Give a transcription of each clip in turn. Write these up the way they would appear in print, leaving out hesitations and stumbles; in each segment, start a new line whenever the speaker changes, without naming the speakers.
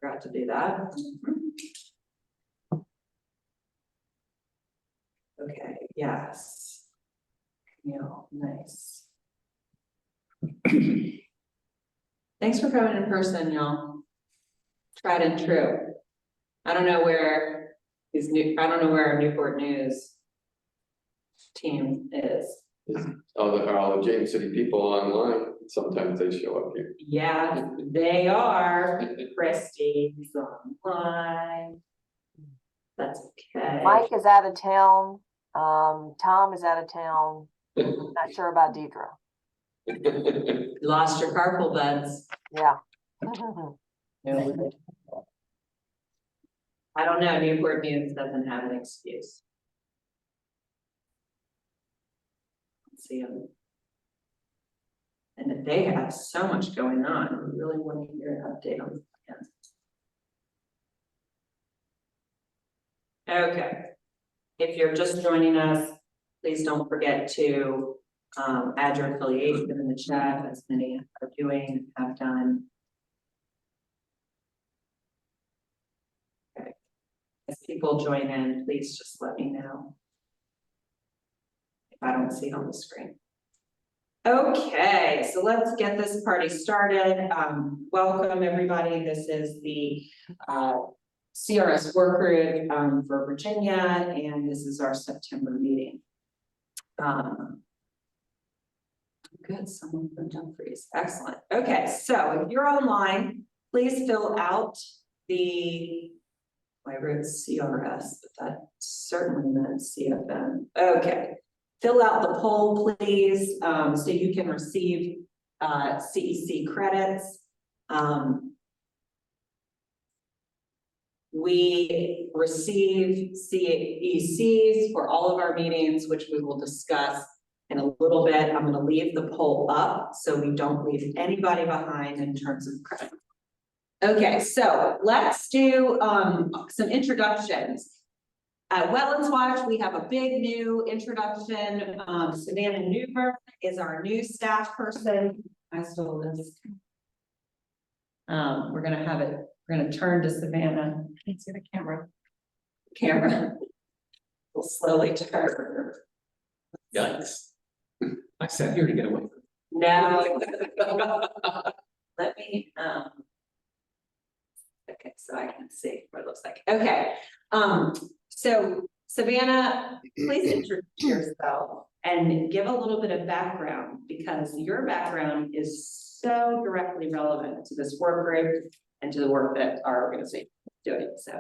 Forgot to do that. Okay, yes. Camille, nice. Thanks for coming in person, y'all. Tried and true. I don't know where our Newport News team is.
Are all the James City people online? Sometimes they show up here.
Yeah, they are. Christie's online. That's okay.
Mike is out of town. Tom is out of town. Not sure about Deidre.
You lost your carpool beds.
Yeah.
I don't know, Newport News doesn't have an excuse. Let's see them. And if they have so much going on, we really want to hear an update on the plans. Okay. If you're just joining us, please don't forget to add your affiliation in the chat, as many are doing, have done. Okay. As people join in, please just let me know if I don't see it on the screen. Okay, so let's get this party started. Welcome everybody. This is the CRS Workgroup for Virginia, and this is our September meeting. Good, someone from Dumfries. Excellent. Okay, so if you're online, please fill out the, I wrote CRS, but that certainly meant CFM. Okay, fill out the poll, please, so you can receive CEC credits. We receive CECs for all of our meetings, which we will discuss in a little bit. I'm going to leave the poll up so we don't leave anybody behind in terms of credit. Okay, so let's do some introductions. At Wetlands Watch, we have a big new introduction. Savannah Newberg is our new staff person. I stole this. We're going to have it. We're going to turn to Savannah. Can't see the camera. We'll slowly turn.
Yikes. I sat here to get away from it.
No. Let me, okay, so I can see what it looks like. Okay, so Savannah, please introduce yourself and give a little bit of background, because your background is so directly relevant to this work group and to the work that our organization is doing. So.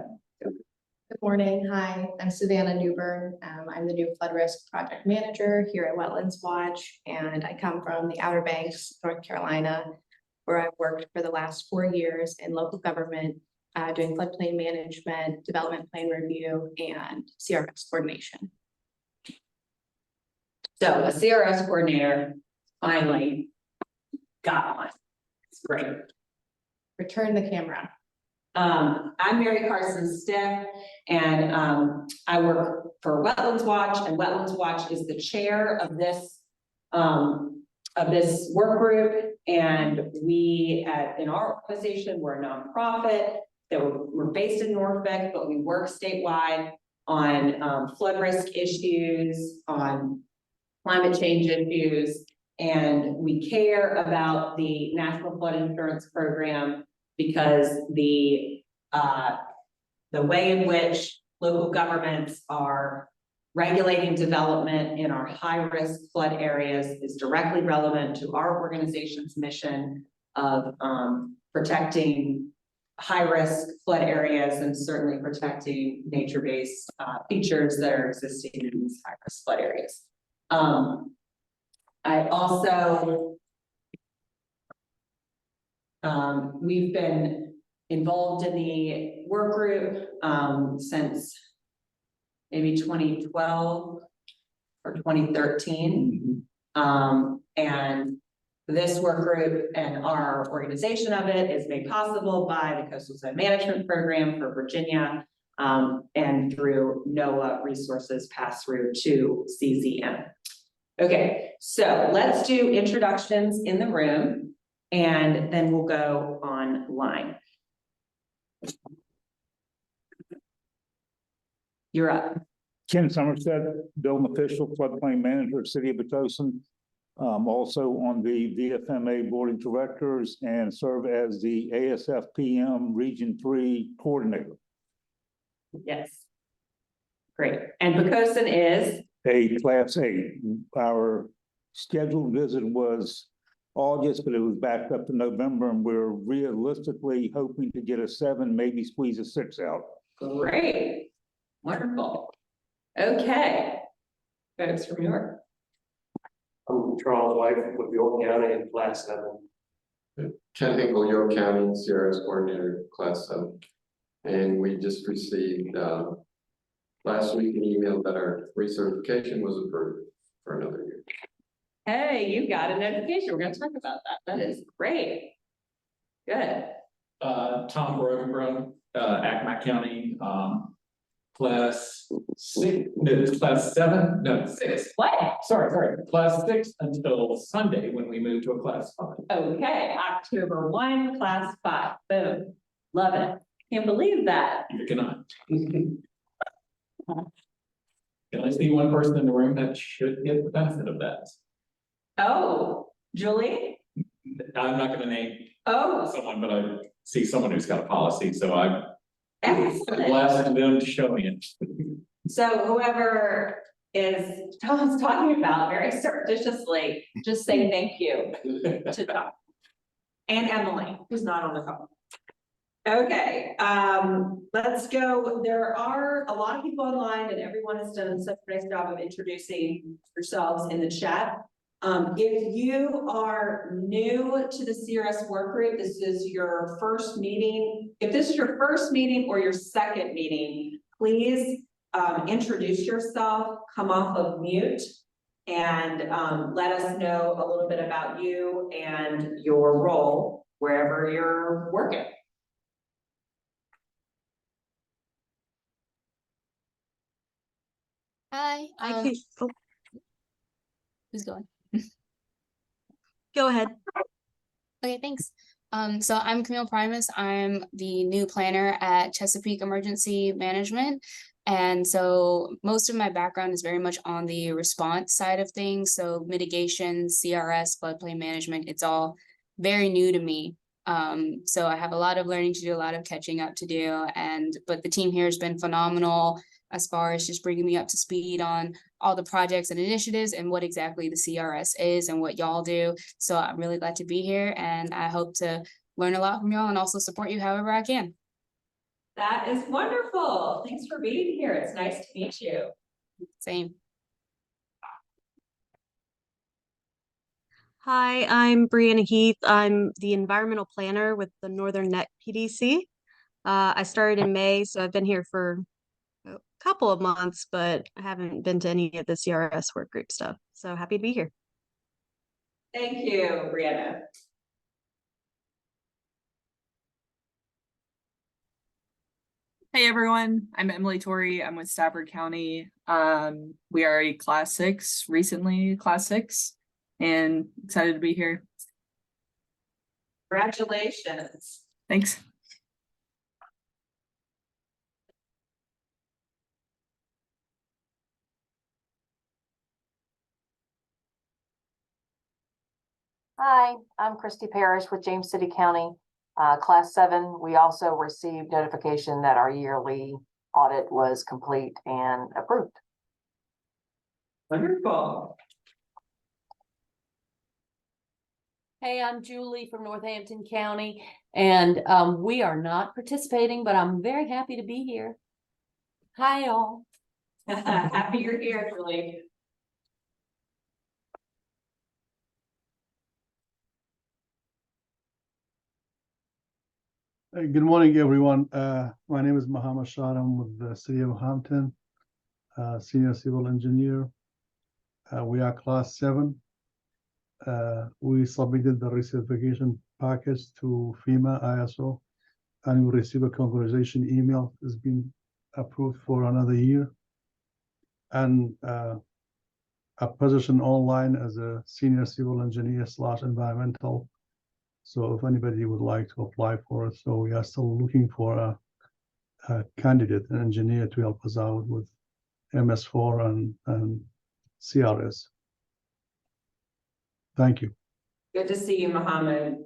Good morning. Hi, I'm Savannah Newburn. I'm the new flood risk project manager here at Wetlands Watch, and I come from the Outer Banks, North Carolina, where I've worked for the last 4 years in local government, doing floodplain management, development plan review, and CRS coordination.
So a CRS coordinator finally got one. It's great.
Return the camera.
I'm Mary Carson Stiff, and I work for Wetlands Watch, and Wetlands Watch is the chair of this work group. And we in our organization, we're a nonprofit. So we're based in Norfolk, but we work statewide on flood risk issues, on climate change issues, and we care about the National Flood Insurance Program because the way in which local governments are regulating development in our high-risk flood areas is directly relevant to our organization's mission of protecting high-risk flood areas and certainly protecting nature-based features that are existing in these high-risk flood areas. I also, we've been involved in the work group since maybe 2012 or 2013. And this work group and our organization of it is made possible by the Coastal Zone Management Program for Virginia and through NOAA resources pass through to CZM. Okay, so let's do introductions in the room and then we'll go online. You're up.
Ken Somerset, building official, floodplain manager, city of Potosin. Also on the VFMA board of directors and serve as the ASFPM Region 3 coordinator.
Yes. Great. And Pocosin is?
A class 8. Our scheduled visit was August, but it was backed up to November, and we're realistically hoping to get a 7, maybe squeeze a 6 out.
Great. Wonderful. Okay. Folks from York.
I'm Charles White with York County in class 7.
Ken Hinkle, York County, CRS coordinator, class 7. And we just received, last week an email that our recertification was approved for another year.
Hey, you got a notification. We're gonna talk about that. That is great. Good.
Tom Brogan, Accomack County, class 6, no, it's class 7, no, 6.
What?
Sorry, class 6 until Sunday when we move to a class 5.
Okay, October 1, class 5. Boom. Love it. Can't believe that.
You cannot. Can I see one person in the room that should get the benefit of that?
Oh, Julie?
I'm not gonna name
Oh,
someone, but I see someone who's got a policy, so I'm
excellent.
blessed them to show me it.
So whoever is Tom's talking about very surreptitiously, just say thank you to Tom. And Emily, who's not on the call. Okay, let's go. There are a lot of people online and everyone has done such a nice job of introducing yourselves in the chat. If you are new to the CRS Workgroup, this is your first meeting. If this is your first meeting or your second meeting, please introduce yourself, come off of mute, and let us know a little bit about you and your role wherever you're working.
Hi, who's going?
Go ahead.
Okay, thanks. So I'm Camille Primus. I'm the new planner at Chesapeake Emergency Management. And so most of my background is very much on the response side of things. So mitigation, CRS, floodplain management, it's all very new to me. So I have a lot of learning to do, a lot of catching up to do. But the team here has been phenomenal as far as just bringing me up to speed on all the projects and initiatives and what exactly the CRS is and what y'all do. So I'm really glad to be here and I hope to learn a lot from y'all and also support you however I can.
That is wonderful. Thanks for being here. It's nice to meet you.
Same.
Hi, I'm Brianna Heath. I'm the environmental planner with the Northern Neck PDC. I started in May, so I've been here for a couple of months, but I haven't been to any of the CRS work group stuff. So happy to be here.
Thank you, Brianna.
Hey everyone, I'm Emily Torrey. I'm with Stafford County. We are a class 6, recently class 6, and excited to be here.
Congratulations.
Thanks.
Hi, I'm Christy Parrish with James City County, class 7. We also received notification that our yearly audit was complete and approved.
Wonderful.
Hey, I'm Julie from Northampton County, and we are not participating, but I'm very happy to be here. Hi, all.
Happy you're here, Julie.
Good morning, everyone. My name is Muhammad Shah. I'm with the City of Hampton, Senior Civil Engineer. We are Class 7. We submitted the recertification package to FEMA ISO, and we received a congratulation email. It's been approved for another year. And a position online as a Senior Civil Engineer / Environmental So if anybody would like to apply for it, so we are still looking for a candidate, an engineer to help us out with MS4 and CRS. Thank you.
Good to see you, Mohammed.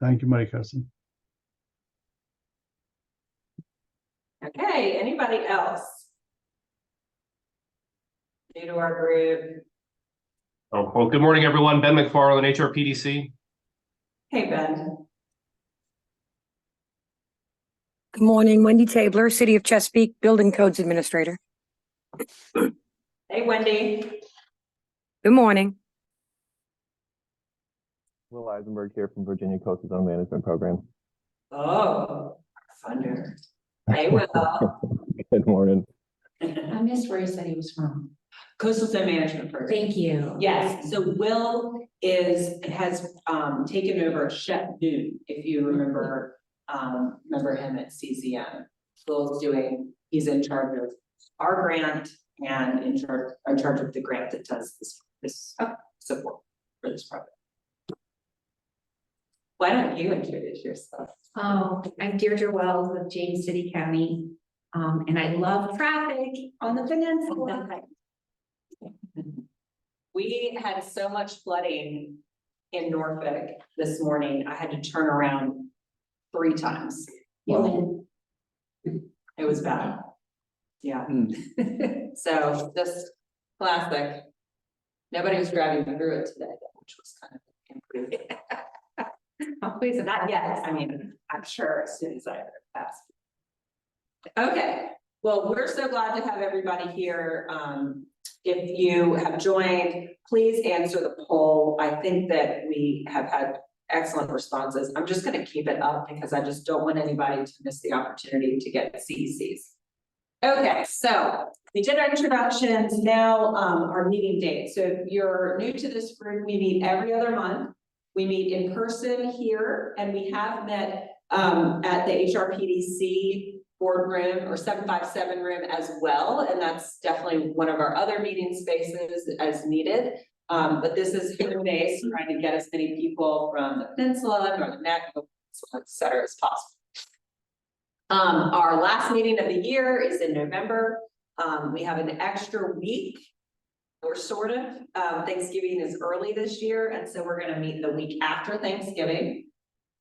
Thank you, Mary Carson.
Okay, anybody else? New to our group.
Oh, well, good morning, everyone. Ben McFarland, HRPDC.
Hey, Ben.
Good morning, Wendy Tabler, City of Chesapeake Building Codes Administrator.
Hey, Wendy.
Good morning.
Will Eisenberg here from Virginia Coastal Zone Management Program.
Oh, thunder. Hey, Will.
Good morning.
I missed where he said he was from. Coastal Zone Management Program.
Thank you.
Yes, so Will has taken over Chef Noon, if you remember him at CZM. He's in charge of our grant and in charge of the grant that does this support for this project. Why don't you introduce yourself?
Oh, I'm Deirdre Wells with James City County. And I love traffic on the peninsula.
We had so much flooding in Norfolk this morning. I had to turn around 3 times.
Wow.
It was bad. Yeah. So just classic. Nobody was driving through it today, which was kind of improving. Please, not yet. I mean, I'm sure as soon as I pass. Okay, well, we're so glad to have everybody here. If you have joined, please answer the poll. I think that we have had excellent responses. I'm just going to keep it up because I just don't want anybody to miss the opportunity to get CECs. Okay, so we did our introductions. Now our meeting date. So if you're new to this group, we meet every other month. We meet in person here, and we have met at the HRPDC boardroom or 757 room as well. And that's definitely one of our other meeting spaces as needed. But this is here based, trying to get as many people from the peninsula, Northern Neck, et cetera, as possible. Our last meeting of the year is in November. We have an extra week, or sort of. Thanksgiving is early this year, and so we're going to meet the week after Thanksgiving.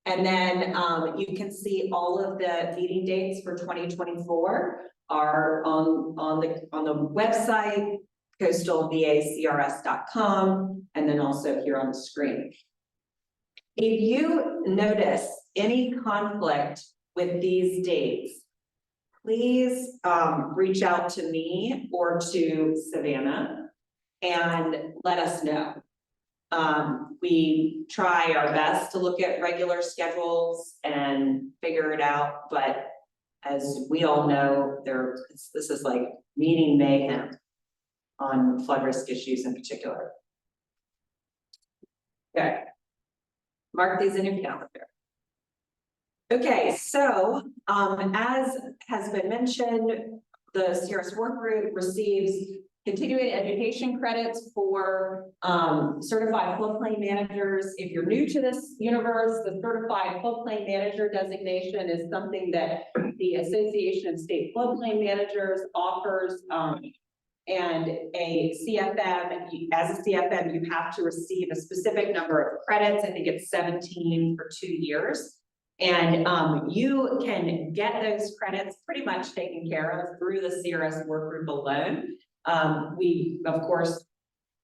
And then you can see all of the meeting dates for 2024 are on the website, coastalvacrs.com, and then also here on the screen. If you notice any conflict with these dates, please reach out to me or to Savannah and let us know. We try our best to look at regular schedules and figure it out, but as we all know, this is like meeting mayhem on flood risk issues in particular. Okay, mark these in your calendar. Okay, so as has been mentioned, the CRS Workgroup receives continuing education credits for certified floodplain managers. If you're new to this universe, the certified floodplain manager designation is something that the Association of State Floodplain Managers offers. And a CFM, as a CFM, you have to receive a specific number of credits. I think it's 17 for 2 years. And you can get those credits pretty much taken care of through the CRS Workgroup alone. We, of course,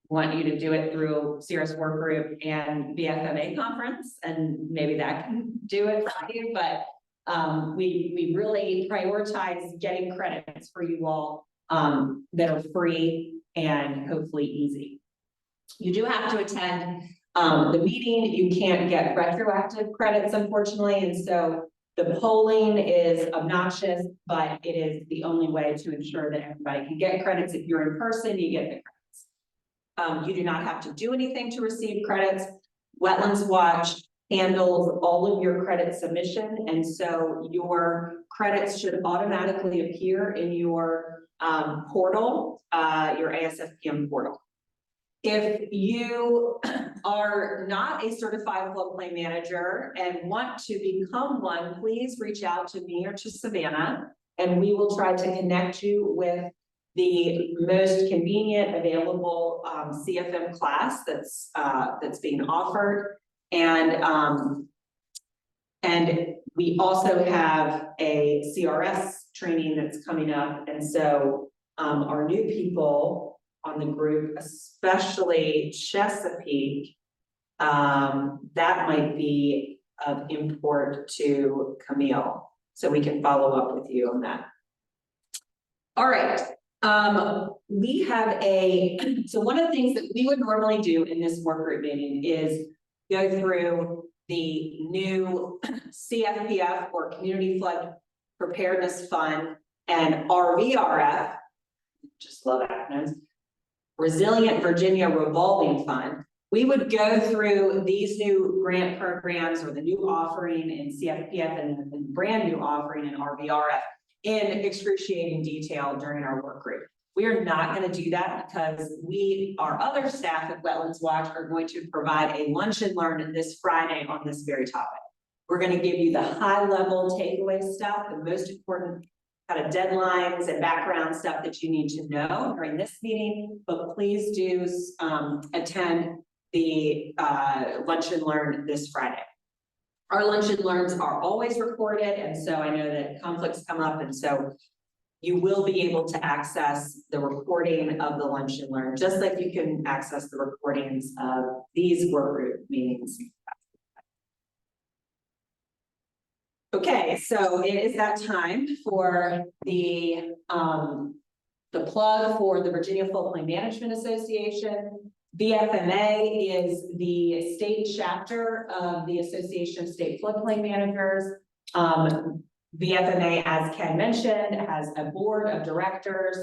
want you to do it through CRS Workgroup and BFMA conference, and maybe that can do it for you, but we really prioritize getting credits for you all that are free and hopefully easy. You do have to attend the meeting. You can't get retroactive credits, unfortunately, and so the polling is obnoxious, but it is the only way to ensure that everybody can get credits. If you're in person, you get the credits. You do not have to do anything to receive credits. Wetlands Watch handles all of your credit submission, and so your credits should automatically appear in your portal, your ASFPM portal. If you are not a certified floodplain manager and want to become one, please reach out to me or to Savannah, and we will try to connect you with the most convenient available CFM class that's being offered. And we also have a CRS training that's coming up. And so our new people on the group, especially Chesapeake, that might be of import to Camille. So we can follow up with you on that. All right. We have so one of the things that we would normally do in this work group meeting is go through the new CFPF or Community Flood Preparedness Fund and RVRF, just love acronyms, Resilient Virginia Revolving Fund. We would go through these new grant programs or the new offering in CFPF and the brand new offering in RVRF in excruciating detail during our work group. We are not going to do that because our other staff at Wetlands Watch are going to provide a lunch and learn this Friday on this very topic. We're going to give you the high level takeaway stuff, the most important kind of deadlines and background stuff that you need to know during this meeting, but please do attend the lunch and learn this Friday. Our lunch and learns are always recorded, and so I know that conflicts come up, and so you will be able to access the recording of the lunch and learn, just like you can access the recordings of these work group meetings. Okay, so it is that time for the plug for the Virginia Floodplain Management Association. VFMA is the state chapter of the Association of State Floodplain Managers. VFMA, as Ken mentioned, has a board of directors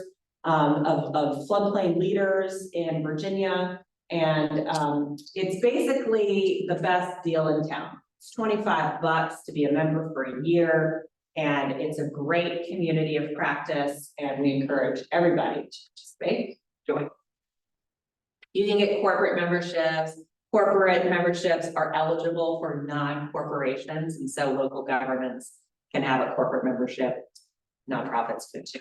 of floodplain leaders in Virginia, and it's basically the best deal in town. It's $25 to be a member for a year, and it's a great community of practice, and we encourage everybody to participate, join. You can get corporate memberships. Corporate memberships are eligible for non-corporations, and so local governments can have a corporate membership. Nonprofits can too.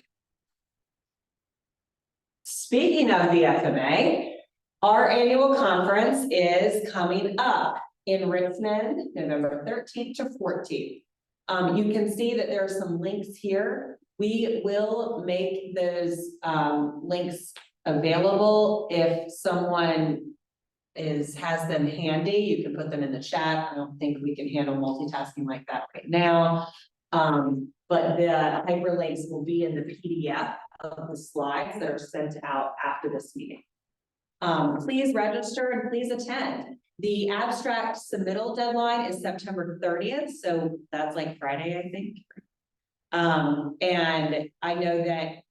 Speaking of the FMA, our annual conference is coming up in Richmond, November 13th to 14th. You can see that there are some links here. We will make those links available if someone has them handy. You can put them in the chat. I don't think we can handle multitasking like that right now. But the hyperlinks will be in the PDF of the slides that are sent out after this meeting. Please register and please attend. The abstract submittal deadline is September 30th, so that's like Friday, I think. And I know that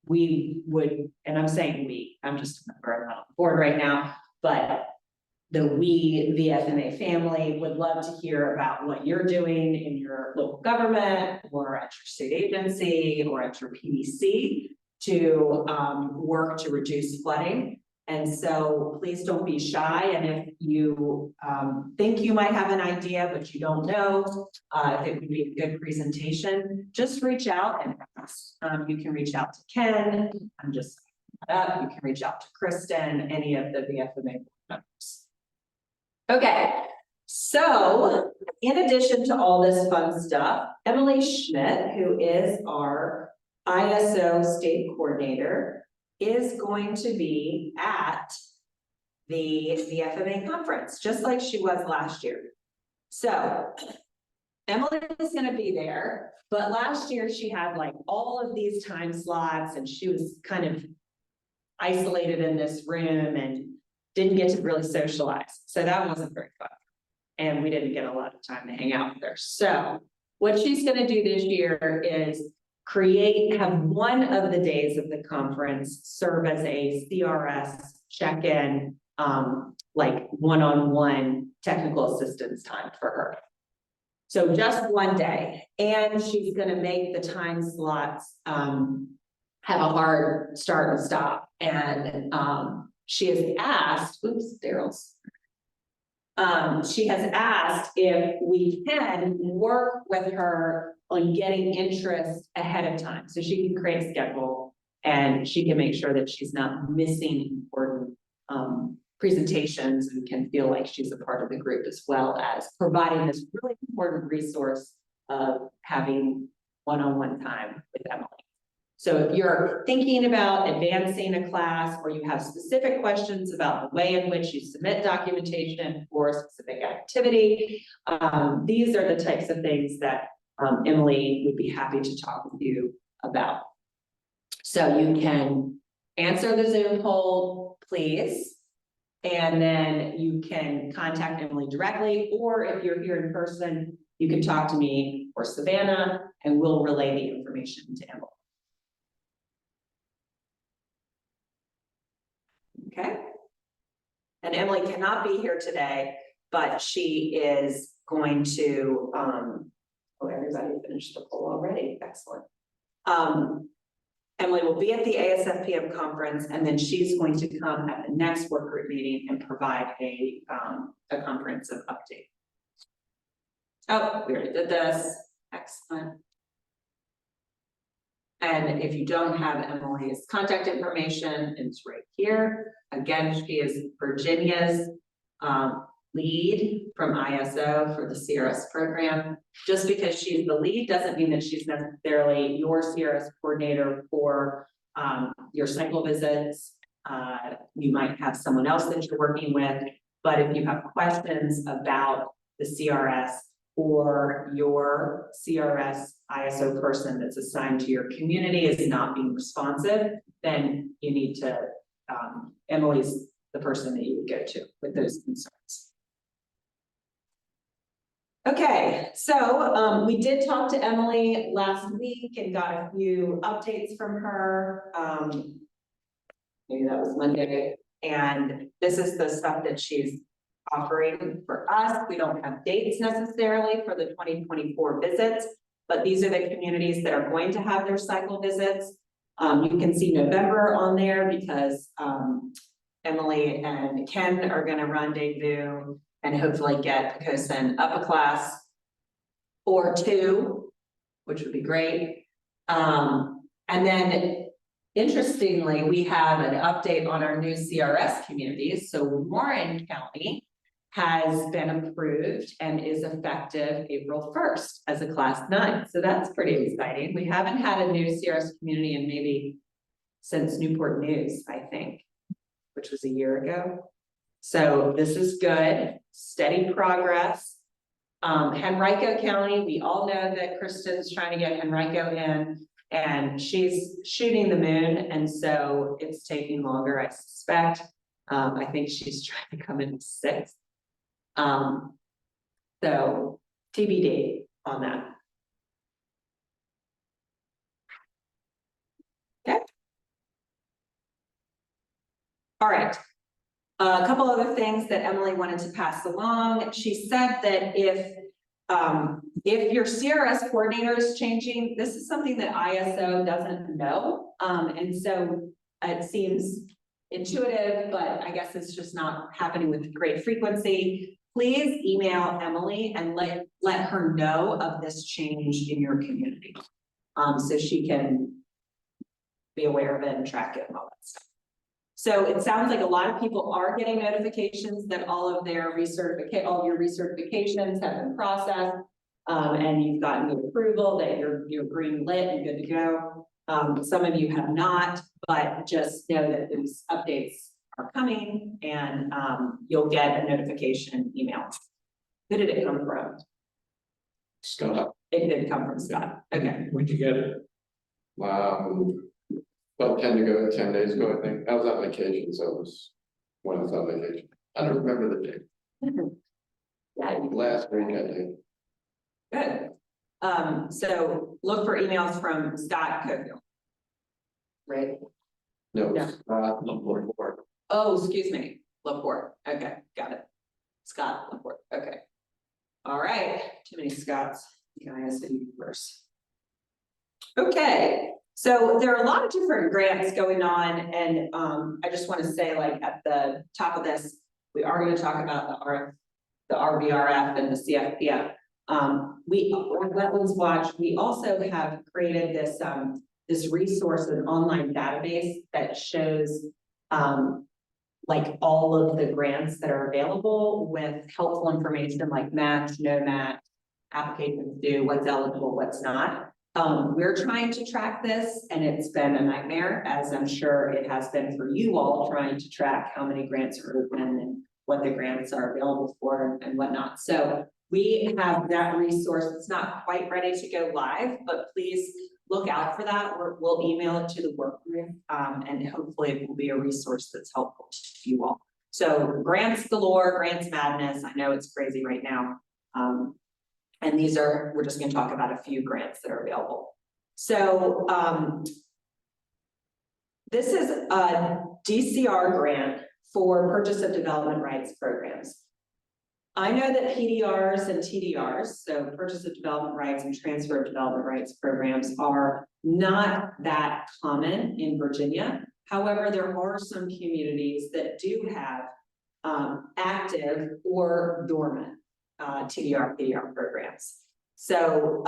we would, and I'm saying we, I'm just a member, I'm not on the board right now, but the VFMA family would love to hear about what you're doing in your local government or at your state agency or at your PDC to work to reduce flooding. And so please don't be shy. And if you think you might have an idea, but you don't know if it would be a good presentation, just reach out and ask. You can reach out to Ken. I'm just up. You can reach out to Kristen, any of the VFMA members. Okay, so in addition to all this fun stuff, Emily Schmidt, who is our ISO state coordinator, is going to be at the VFMA conference, just like she was last year. So Emily is going to be there, but last year she had like all of these time slots and she was kind of isolated in this room and didn't get to really socialize. So that wasn't very fun. And we didn't get a lot of time to hang out with her. So what she's going to do this year is have one of the days of the conference serve as a CRS check-in, like one-on-one technical assistance time for her. So just one day. And she's going to make the time slots have a hard start and stop. And she has asked, oops, Daryl's. she has asked if we can work with her on getting interest ahead of time, so she can create a schedule and she can make sure that she's not missing important presentations and can feel like she's a part of the group, as well as providing this really important resource of having one-on-one time with Emily. So if you're thinking about advancing a class, or you have specific questions about the way in which you submit documentation for a specific activity, these are the types of things that Emily would be happy to talk with you about. So you can answer the Zoom poll, please. And then you can contact Emily directly, or if you're here in person, you can talk to me or Savannah, and we'll relay the information to Emily. Okay. And Emily cannot be here today, but she is going to, oh, everybody finished the poll already. Excellent. Emily will be at the ASFPM conference, and then she's going to come at the next work group meeting and provide a comprehensive update. Oh, we already did this. Excellent. And if you don't have Emily's contact information, it's right here. Again, she is Virginia's lead from ISO for the CRS program. Just because she's the lead doesn't mean that she's necessarily your CRS coordinator for your cycle visits. You might have someone else that you're working with, but if you have questions about the CRS or your CRS ISO person that's assigned to your community is not being responsive, then you need to, Emily's the person that you would go to with those concerns. Okay, so we did talk to Emily last week and got a few updates from her. Maybe that was Monday. And this is the stuff that she's offering for us. We don't have dates necessarily for the 2024 visits, but these are the communities that are going to have their cycle visits. You can see November on there because Emily and Ken are going to rendezvous and hopefully get Pocosin up a class or two, which would be great. And then interestingly, we have an update on our new CRS communities. So Warren County has been approved and is effective April 1st as a class 9. So that's pretty exciting. We haven't had a new CRS community in maybe since Newport News, I think, which was a year ago. So this is good, steady progress. Henrico County, we all know that Kristen's trying to get Henrico in, and she's shooting the moon, and so it's taking longer, I suspect. I think she's trying to come in 6th. So TBD on that. Okay. All right. A couple other things that Emily wanted to pass along. She said that if your CRS coordinator is changing, this is something that ISO doesn't know. And so it seems intuitive, but I guess it's just not happening with great frequency. Please email Emily and let her know of this change in your community. So she can be aware of it and track it and all that stuff. So it sounds like a lot of people are getting notifications that all of your recertifications have been processed, and you've gotten the approval that you're green lit and good to go. Some of you have not, but just know that those updates are coming, and you'll get a notification email. Who did it come from?
Scott.
It did come from Scott. Okay.
Where'd you get it?
About 10 days ago, I think. I was on vacation, so it was when I was on vacation. I don't remember the date.
Yeah.
Last week, I think.
Good. So look for emails from Scott Cofield. Right?
No,
No.
Scott Laporte.
Oh, excuse me, Laporte. Okay, got it. Scott Laporte. Okay. All right. Too many Scotts. ISO universe. Okay. So there are a lot of different grants going on, and I just want to say, like at the top of this, we are going to talk about the the RVRF and the CFPF. We, with Wetlands Watch, we also have created this, this resource, an online database that shows, like all of the grants that are available with helpful information like match, no match, applications due, what's eligible, what's not. We're trying to track this, and it's been a nightmare, as I'm sure it has been for you all, trying to track how many grants are open and what the grants are available for and whatnot. So we have that resource. It's not quite ready to go live, but please look out for that. We'll email it to the work group, and hopefully it will be a resource that's helpful to you all. So grants galore, grants madness. I know it's crazy right now. And these are, we're just going to talk about a few grants that are available. So this is a DCR grant for purchase of development rights programs. I know that PDRs and TDRs, so purchase of development rights and transfer of development rights programs, are not that common in Virginia. However, there are some communities that do have active or dormant TDR, PDR programs. So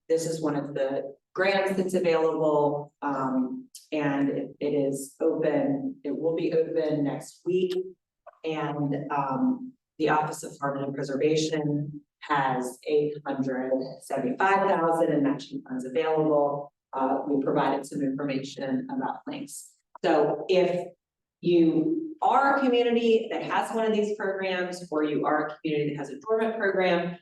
this is one of the grants that's available, and it is open. It will be open next week, and the Office of Farm and Preservation has $875,000 in matching funds available. We provided some information about links. So if you are a community that has one of these programs, or you are a community that has a dormant program,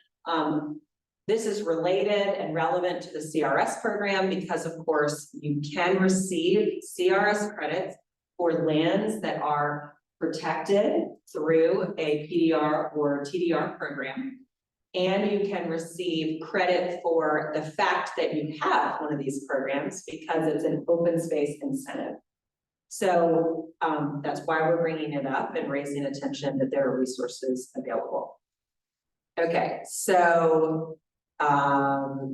this is related and relevant to the CRS program because, of course, you can receive CRS credits for lands that are protected through a PDR or TDR program. And you can receive credit for the fact that you have one of these programs because it's an open space incentive. So that's why we're bringing it up and raising attention that there are resources available. Okay, so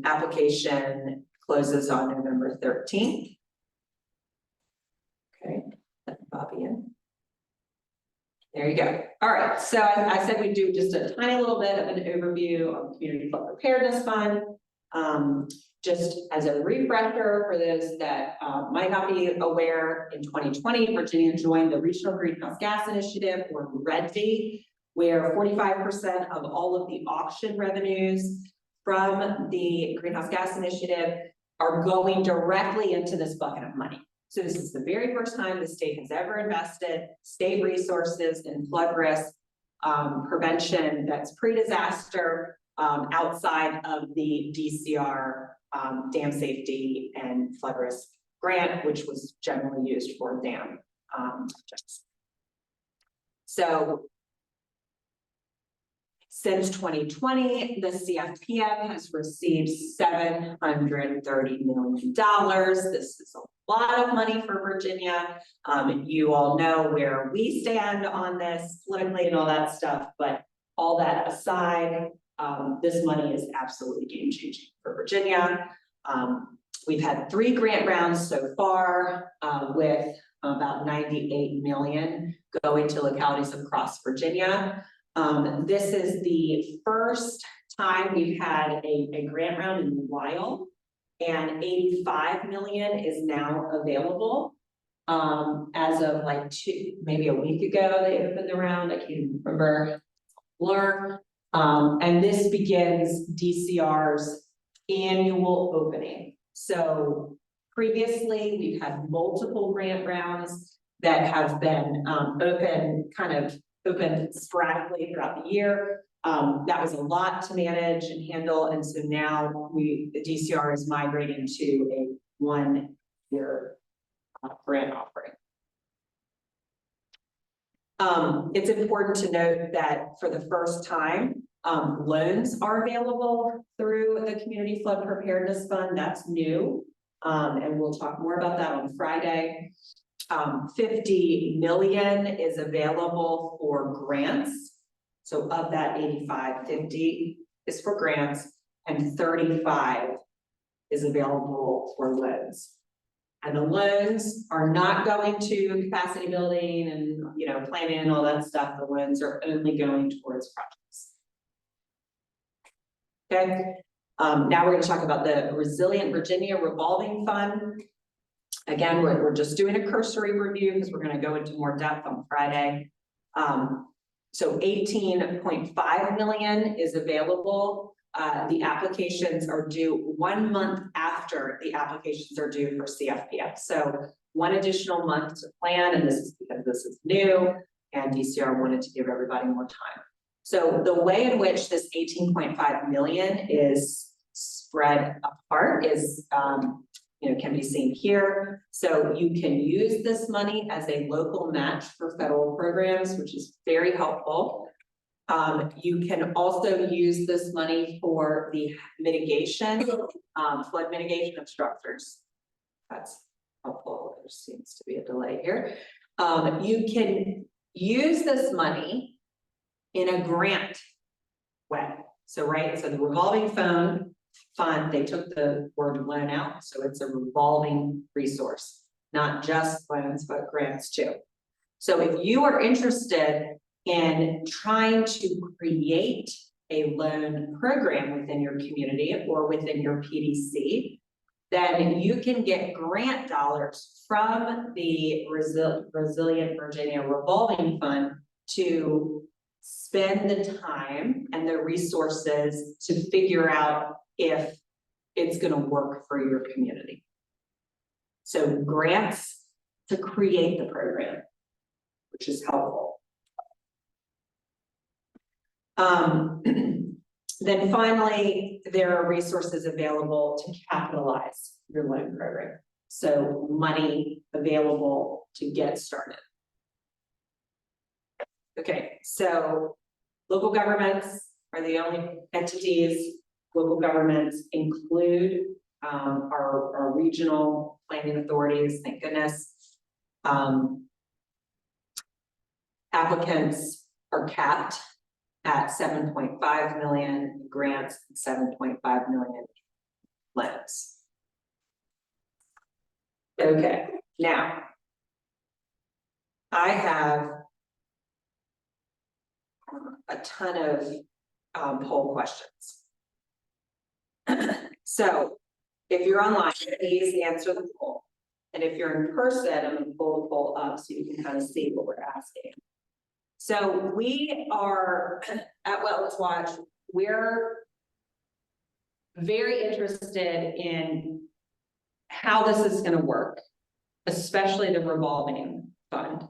application closes on November 13th. Okay, let Bobby in. There you go. All right, so I said we'd do just a tiny little bit of an overview of Community Flood Preparedness Fund. Just as a refresher for those that might not be aware, in 2020, Virginia joined the Regional Greenhouse Gas Initiative, or RGGI, where 45% of all of the auction revenues from the Greenhouse Gas Initiative are going directly into this bucket of money. So this is the very first time the state has ever invested state resources in flood risk prevention that's pre-disaster outside of the DCR dam safety and flood risk grant, which was generally used for dam. So since 2020, the CFPF has received $730 million. This is a lot of money for Virginia. You all know where we stand on this politically and all that stuff, but all that aside, this money is absolutely game-changing for Virginia. We've had 3 grant rounds so far, with about 98 million going to localities across Virginia. This is the first time we've had a grant round in a while, and 85 million is now available. As of like maybe a week ago, they opened the round. I can't even remember. Blur. And this begins DCR's annual opening. So previously, we've had multiple grant rounds that have been opened sporadically throughout the year. That was a lot to manage and handle, and so now the DCR is migrating to a 1-year grant offering. It's important to note that for the first time, loans are available through the Community Flood Preparedness Fund. That's new, and we'll talk more about that on Friday. 50 million is available for grants. So of that 85, 50 is for grants, and 35 is available for loans. And the loans are not going to capacity building and planning and all that stuff. The loans are only going towards projects. Okay, now we're gonna talk about the Resilient Virginia Revolving Fund. Again, we're just doing a cursory review because we're gonna go into more depth on Friday. So 18.5 million is available. The applications are due 1 month after the applications are due for CFPF. So 1 additional month to plan, and this is because this is new, and DCR wanted to give everybody more time. So the way in which this 18.5 million is spread apart is, can be seen here. So you can use this money as a local match for federal programs, which is very helpful. You can also use this money for the mitigation, flood mitigation of structures. That's helpful. There seems to be a delay here. You can use this money in a grant way. So, so the revolving fund, they took the word loan out, so it's a revolving resource, not just loans, but grants too. So if you are interested in trying to create a loan program within your community or within your PDC, then you can get grant dollars from the Resilient Virginia Revolving Fund to spend the time and the resources to figure out if it's going to work for your community. So grants to create the program, which is helpful. Then finally, there are resources available to capitalize your loan program. So money available to get started. Okay, so local governments are the only entities. Local governments include our regional planning authorities, thank goodness. Applicants are capped at 7.5 million, grants 7.5 million loans. Okay, now I have a ton of poll questions. So if you're online, please answer the poll. And if you're in person, I'm going to pull the poll up so you can kind of see what we're asking. So we are at Wetlands Watch, we're very interested in how this is going to work, especially the revolving fund.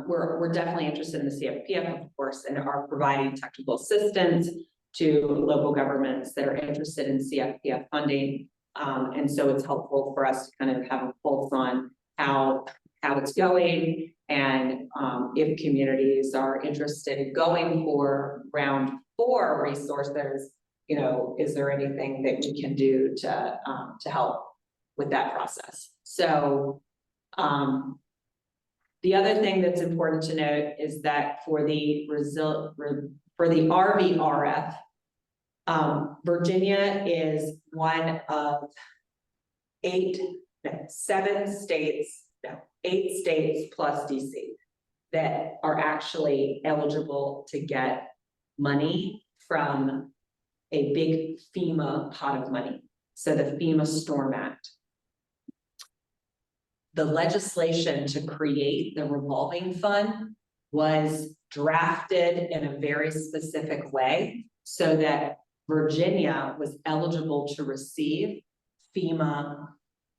We're definitely interested in the CFPF, of course, and are providing technical assistance to local governments that are interested in CFPF funding. And so it's helpful for us to kind of have a pulse on how it's going, and if communities are interested in going for round 4 resources, is there anything that we can do to help with that process? So the other thing that's important to note is that for the RVRF, Virginia is one of 8 states plus DC that are actually eligible to get money from a big FEMA pot of money. So the FEMA Storm Act. The legislation to create the revolving fund was drafted in a very specific way so that Virginia was eligible to receive FEMA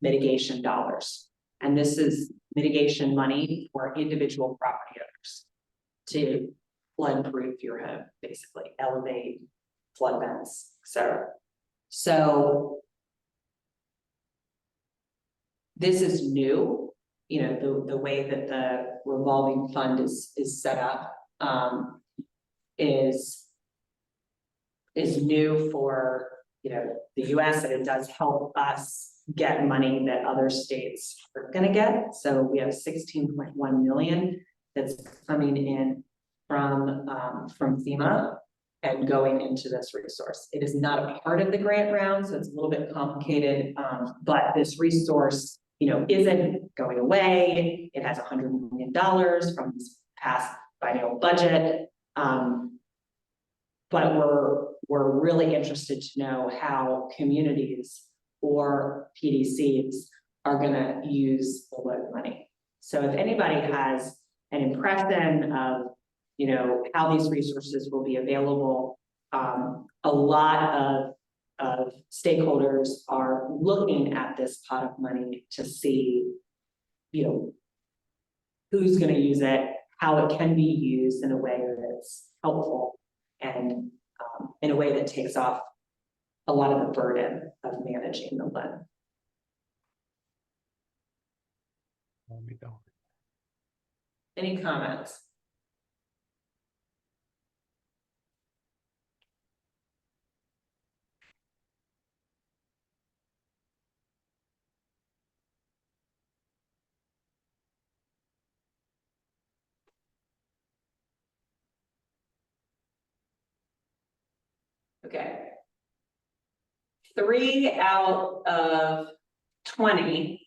mitigation dollars. And this is mitigation money for individual property owners to flood-proof your home, basically, elevate flood vents, etc. So this is new, the way that the revolving fund is set up is new for the US, and it does help us get money that other states are going to get. So we have 16.1 million that's coming in from FEMA and going into this resource. It is not a part of the grant round, so it's a little bit complicated, but this resource isn't going away. It has $100 million from this past biennial budget. But we're really interested to know how communities or PDCs are gonna use the loan money. So if anybody has an impression of, you know, how these resources will be available, a lot of stakeholders are looking at this pot of money to see, you know, who's gonna use it, how it can be used in a way that's helpful and in a way that takes off a lot of the burden of managing the loan. Any comments? Okay. 3 out of 20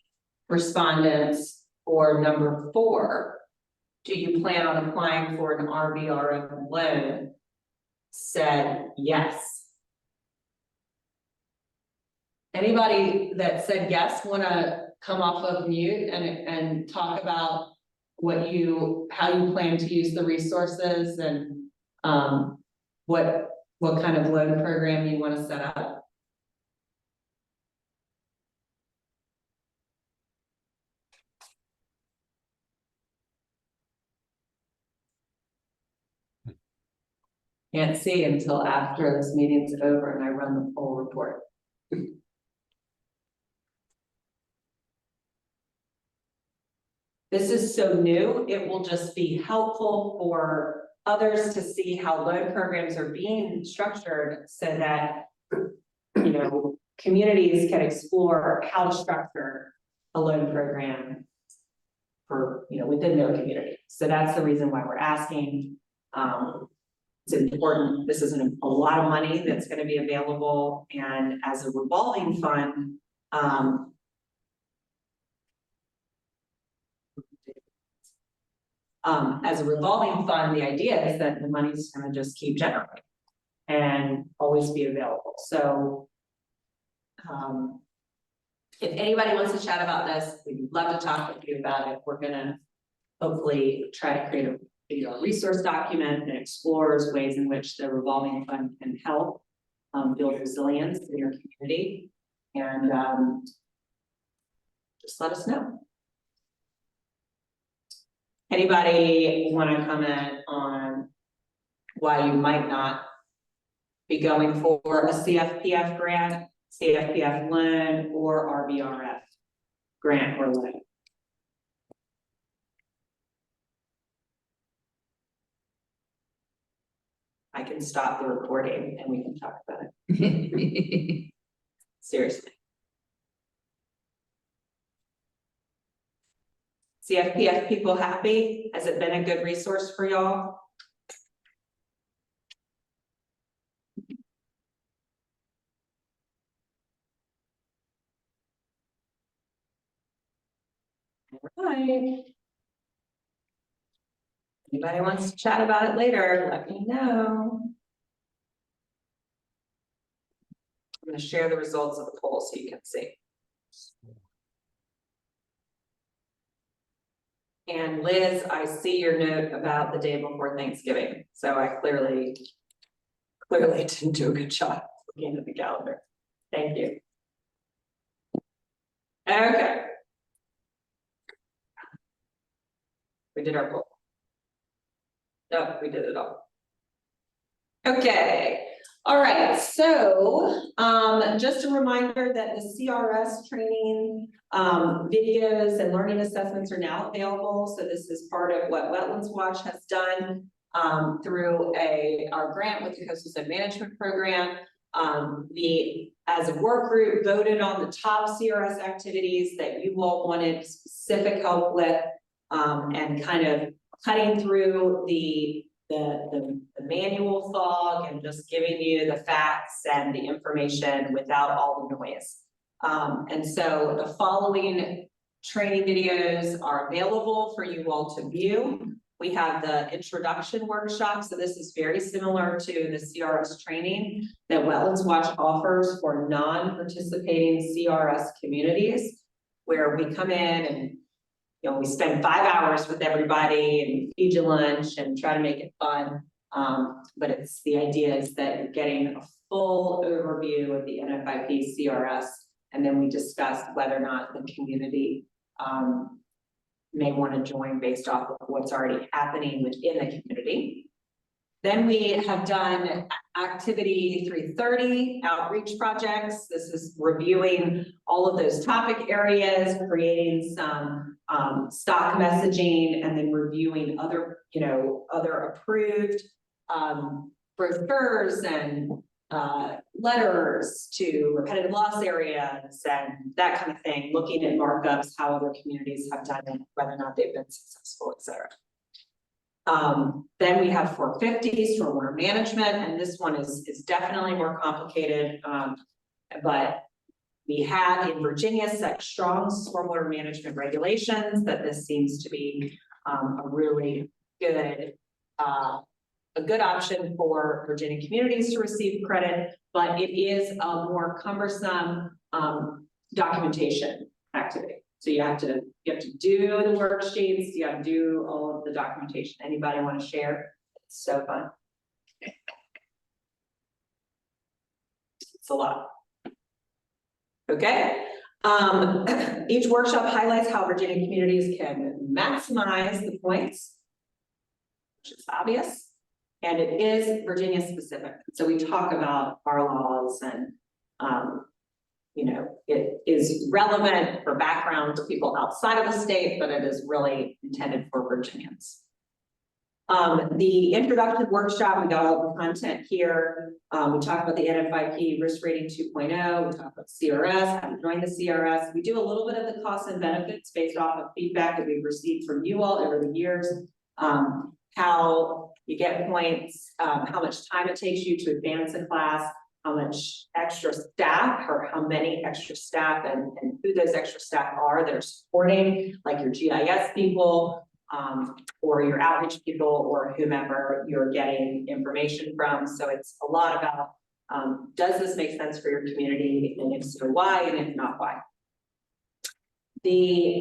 respondents for number 4, do you plan on applying for an RVRF loan, said yes. Anybody that said yes want to come off of mute and talk about how you plan to use the resources and what kind of loan program you want to set up? Can't see until after this meeting's over and I run the full report. This is so new, it will just be helpful for others to see how loan programs are being structured so that, you know, communities can explore how to structure a loan program for, you know, within their community. So that's the reason why we're asking. It's important. This isn't a lot of money that's going to be available, and as a revolving fund, the idea is that the money's going to just keep generating and always be available. So, if anybody wants to chat about this, we'd love to talk with you about it. We're going to hopefully try to create a resource document that explores ways in which the revolving fund can help build resilience in your community, and just let us know. Anybody want to comment on why you might not be going for a CFPF grant, CFPF loan, or RVRF grant or loan? I can stop the recording and we can talk about it. Seriously. CFPF people happy? Has it been a good resource for y'all? All right. Anybody wants to chat about it later, let me know. I'm going to share the results of the poll so you can see. And Liz, I see your note about the day before Thanksgiving. So I clearly didn't do a good job looking at the calendar. Thank you. Okay. We did our poll. No, we did it all. Okay. All right. So just a reminder that the CRS training videos and learning assessments are now available. So this is part of what Wetlands Watch has done through our grant with the Coastal Zone Management Program. We, as a work group, voted on the top CRS activities that you all wanted specific help with, and kind of cutting through the manual fog and just giving you the facts and the information without all the noise. And so the following training videos are available for you all to view. we have the introduction workshop. So this is very similar to the CRS training that Wetlands Watch offers for non-participating CRS communities, where we come in and, you know, we spend 5 hours with everybody and feed you lunch and try to make it fun. But it's the idea is that you're getting a full overview of the NFIP CRS, and then we discuss whether or not the community may want to join based off of what's already happening within the community. Then we have done activity 330 outreach projects. This is reviewing all of those topic areas, creating some stock messaging, and then reviewing other, you know, other approved brochures and letters to repetitive loss areas and that kind of thing, looking at markups, how other communities have done it, whether or not they've been successful, et cetera. Then we have 450 stormwater management, and this one is definitely more complicated, but we have in Virginia such strong stormwater management regulations that this seems to be a really good a good option for Virginia communities to receive credit, but it is a more cumbersome documentation activity. So you have to do the worksheets, you have to do all of the documentation. Anybody want to share? It's so fun. It's a lot. Okay. Each workshop highlights how Virginia communities can maximize the points, which is obvious. And it is Virginia specific. So we talk about our laws and, you know, it is relevant for background to people outside of the state, but it is really intended for Virginians. The introduction workshop, we got all the content here. We talk about the NFIP risk rating 2.0. We talk about CRS, how to join the CRS. We do a little bit of the costs and benefits based off of feedback that we've received from you all over the years. How you get points, how much time it takes you to advance a class, how much extra staff or how many extra staff and who those extra staff are that are supporting, like your GIS people, or your outreach people, or whomever you're getting information from. So it's a lot about, does this make sense for your community? And if so, why? And if not, why? The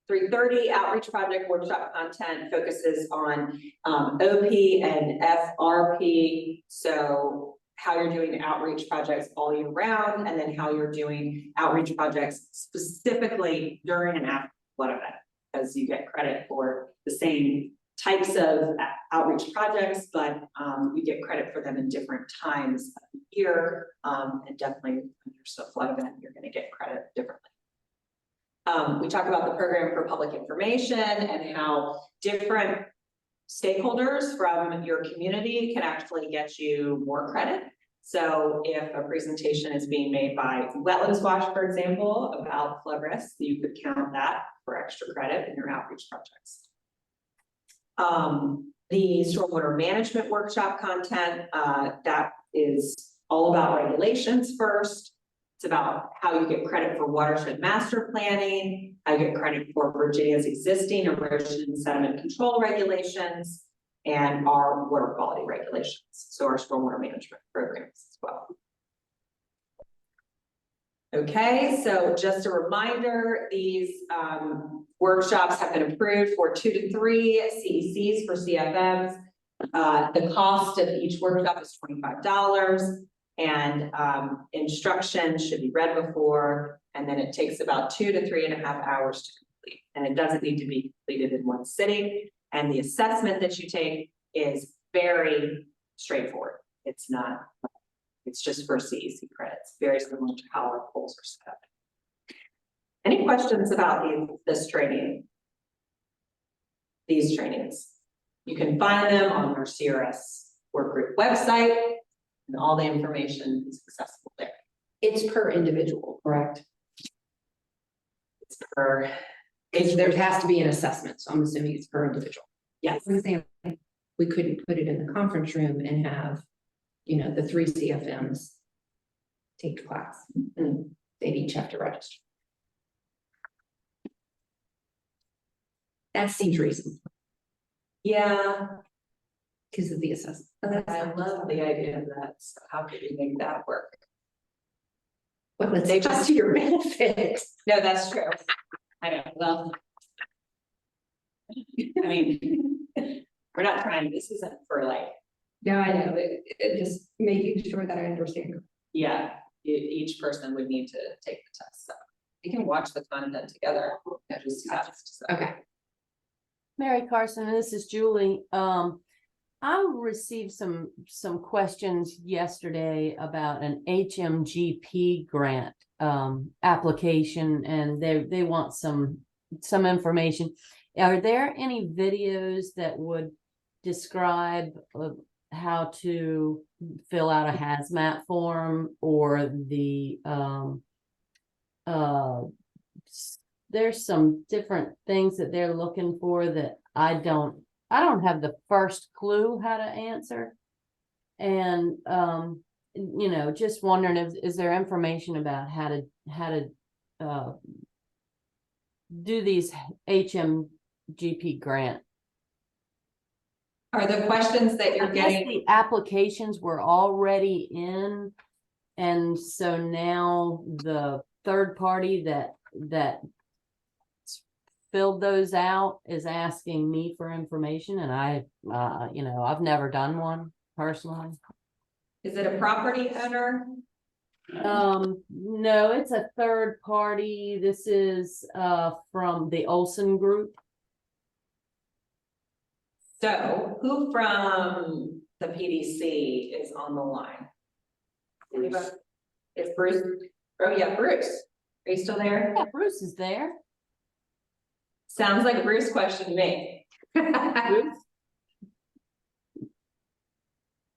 330 outreach project workshop content focuses on OP and FRP. So how you're doing outreach projects all year round, and then how you're doing outreach projects specifically during and after flood event, because you get credit for the same types of outreach projects, but you get credit for them in different times of the year, and definitely when there's a flood event, you're going to get credit differently. We talk about the program for public information and how different stakeholders from your community can actually get you more credit. So if a presentation is being made by Wetlands Watch, for example, about flood risk, you could count that for extra credit in your outreach projects. The stormwater management workshop content, that is all about regulations first. It's about how you get credit for watershed master planning, how you get credit for Virginia's existing erosion and sediment control regulations, and our water quality regulations. So our stormwater management programs as well. Okay, so just a reminder, these workshops have been approved for 2 to 3 CECs for CFMs. The cost of each workshop is $25. And instruction should be read before, and then it takes about 2 to 3.5 hours to complete. And it doesn't need to be completed in one sitting. And the assessment that you take is very straightforward. It's not, it's just for CEC credits, very similar to how our polls are set up. Any questions about this training? These trainings? You can find them on our CRS Workgroup website. And all the information is accessible there.
It's per individual, correct?
It's per.
There has to be an assessment, so I'm assuming it's per individual.
Yes.
For example, we couldn't put it in the conference room and have, you know, the 3 CFMs take the class. And they'd each have to register. That seems reasonable.
Yeah,
because of the assessment.
I love the idea of that. So how could we make that work?
Well, it's
They
just
just-
to your benefit.
No, that's true. I know, well. I mean, we're not trying, this isn't for like,
Yeah, I know, it just making sure that I understand.
yeah, each person would need to take the test, so. We can watch the content together. and just test, so.
Okay.
Mary Carson, this is Julie. I received some questions yesterday about an HMGP grant application, and they want some information. Are there any videos that would describe how to fill out a hazmat form, or the there's some different things that they're looking for that I don't have the first clue how to answer. And you know, just wondering if is there information about how to do these HMGP grant.
Are the questions that
I
you're
guess
getting,
the applications were already in, and so now the third party that filled those out is asking me for information, and I you know, I've never done one personally.
is it a property owner?
No, it's a third party. This is from the Olson Group.
So who from the PDC is on the line? Anybody? It's Bruce. Oh yeah, Bruce. Are you still there?
Yeah, Bruce is there.
Sounds like a Bruce question to me.
Bruce?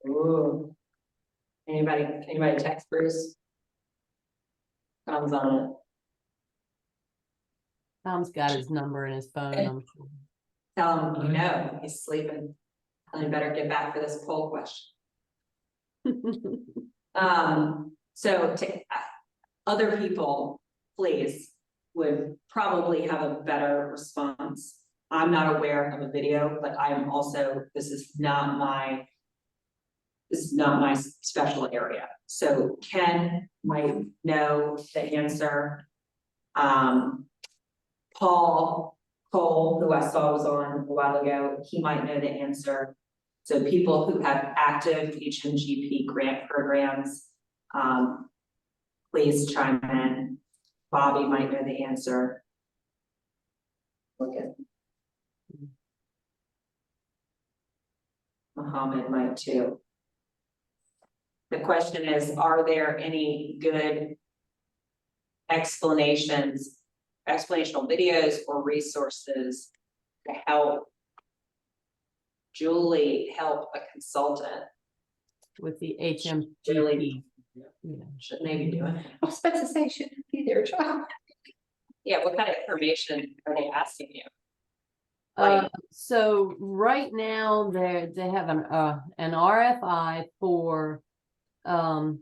Ooh. Anybody text Bruce? Tom's on it.
Tom's got his number in his phone, I'm sure.
Tell him, you know, he's sleeping. Tell him better get back for this poll question. So to other people, please, would probably have a better response. I'm not aware of a video, but I am also, this is not my special area. So Ken might know the answer. Paul Cole, who I saw was on a while ago, he might know the answer. So people who have active HMGP grant programs, please chime in. Bobby might know the answer. Okay. Mohammed might too. The question is, are there any good explanational videos or resources to help Julie help a consultant
With the HMGP.
really
Yeah.
should maybe do it?
I was about to say, shouldn't be their job.
Yeah, what kind of information are they asking you? Like,
So right now they have an RFI for 4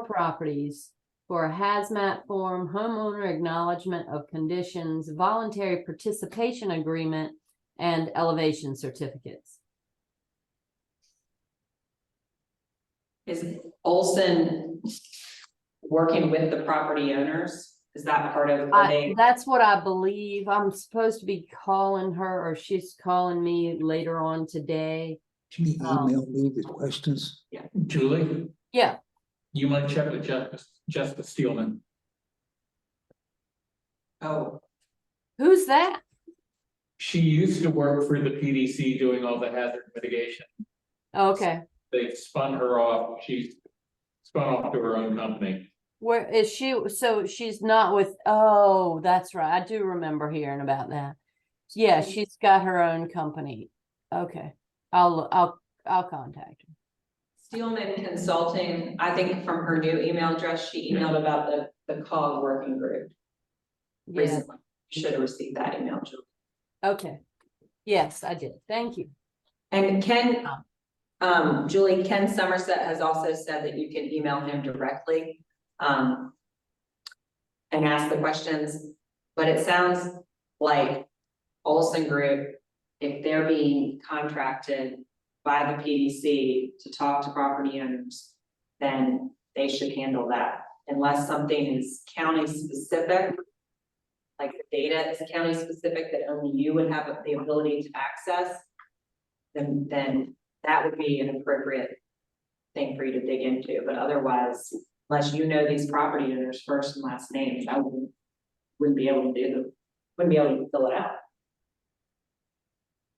properties for a hazmat form, homeowner acknowledgement of conditions, voluntary participation agreement, and elevation certificates.
is Olson working with the property owners? Is that part of, are they?
That's what I believe. I'm supposed to be calling her, or she's calling me later on today.
Can you email me the questions?
Julie,
Yeah,
you might check with Jessica Steelman.
Oh,
who's that?
She used to work for the PDC doing all the hazard mitigation.
Okay,
They spun her off. She's spun off to her own company.
where is she? So she's not with, oh, that's right. I do remember hearing about that. Yeah, she's got her own company. Okay, I'll contact her.
Steelman Consulting, I think from her new email address, she emailed about the COG working group
Yeah,
recently. You should have received that email, Julie.
okay. Yes, I did. Thank you.
And Ken, Julie, Ken Somerset has also said that you can email him directly, and ask the questions, but it sounds like Olson Group, if they're being contracted by the PDC to talk to property owners, then they should handle that unless something is county specific. Like the data is county specific that only you would have the ability to access, then that would be an appropriate thing for you to dig into. But otherwise, unless you know these property owners' first and last names, I wouldn't be able to fill it out.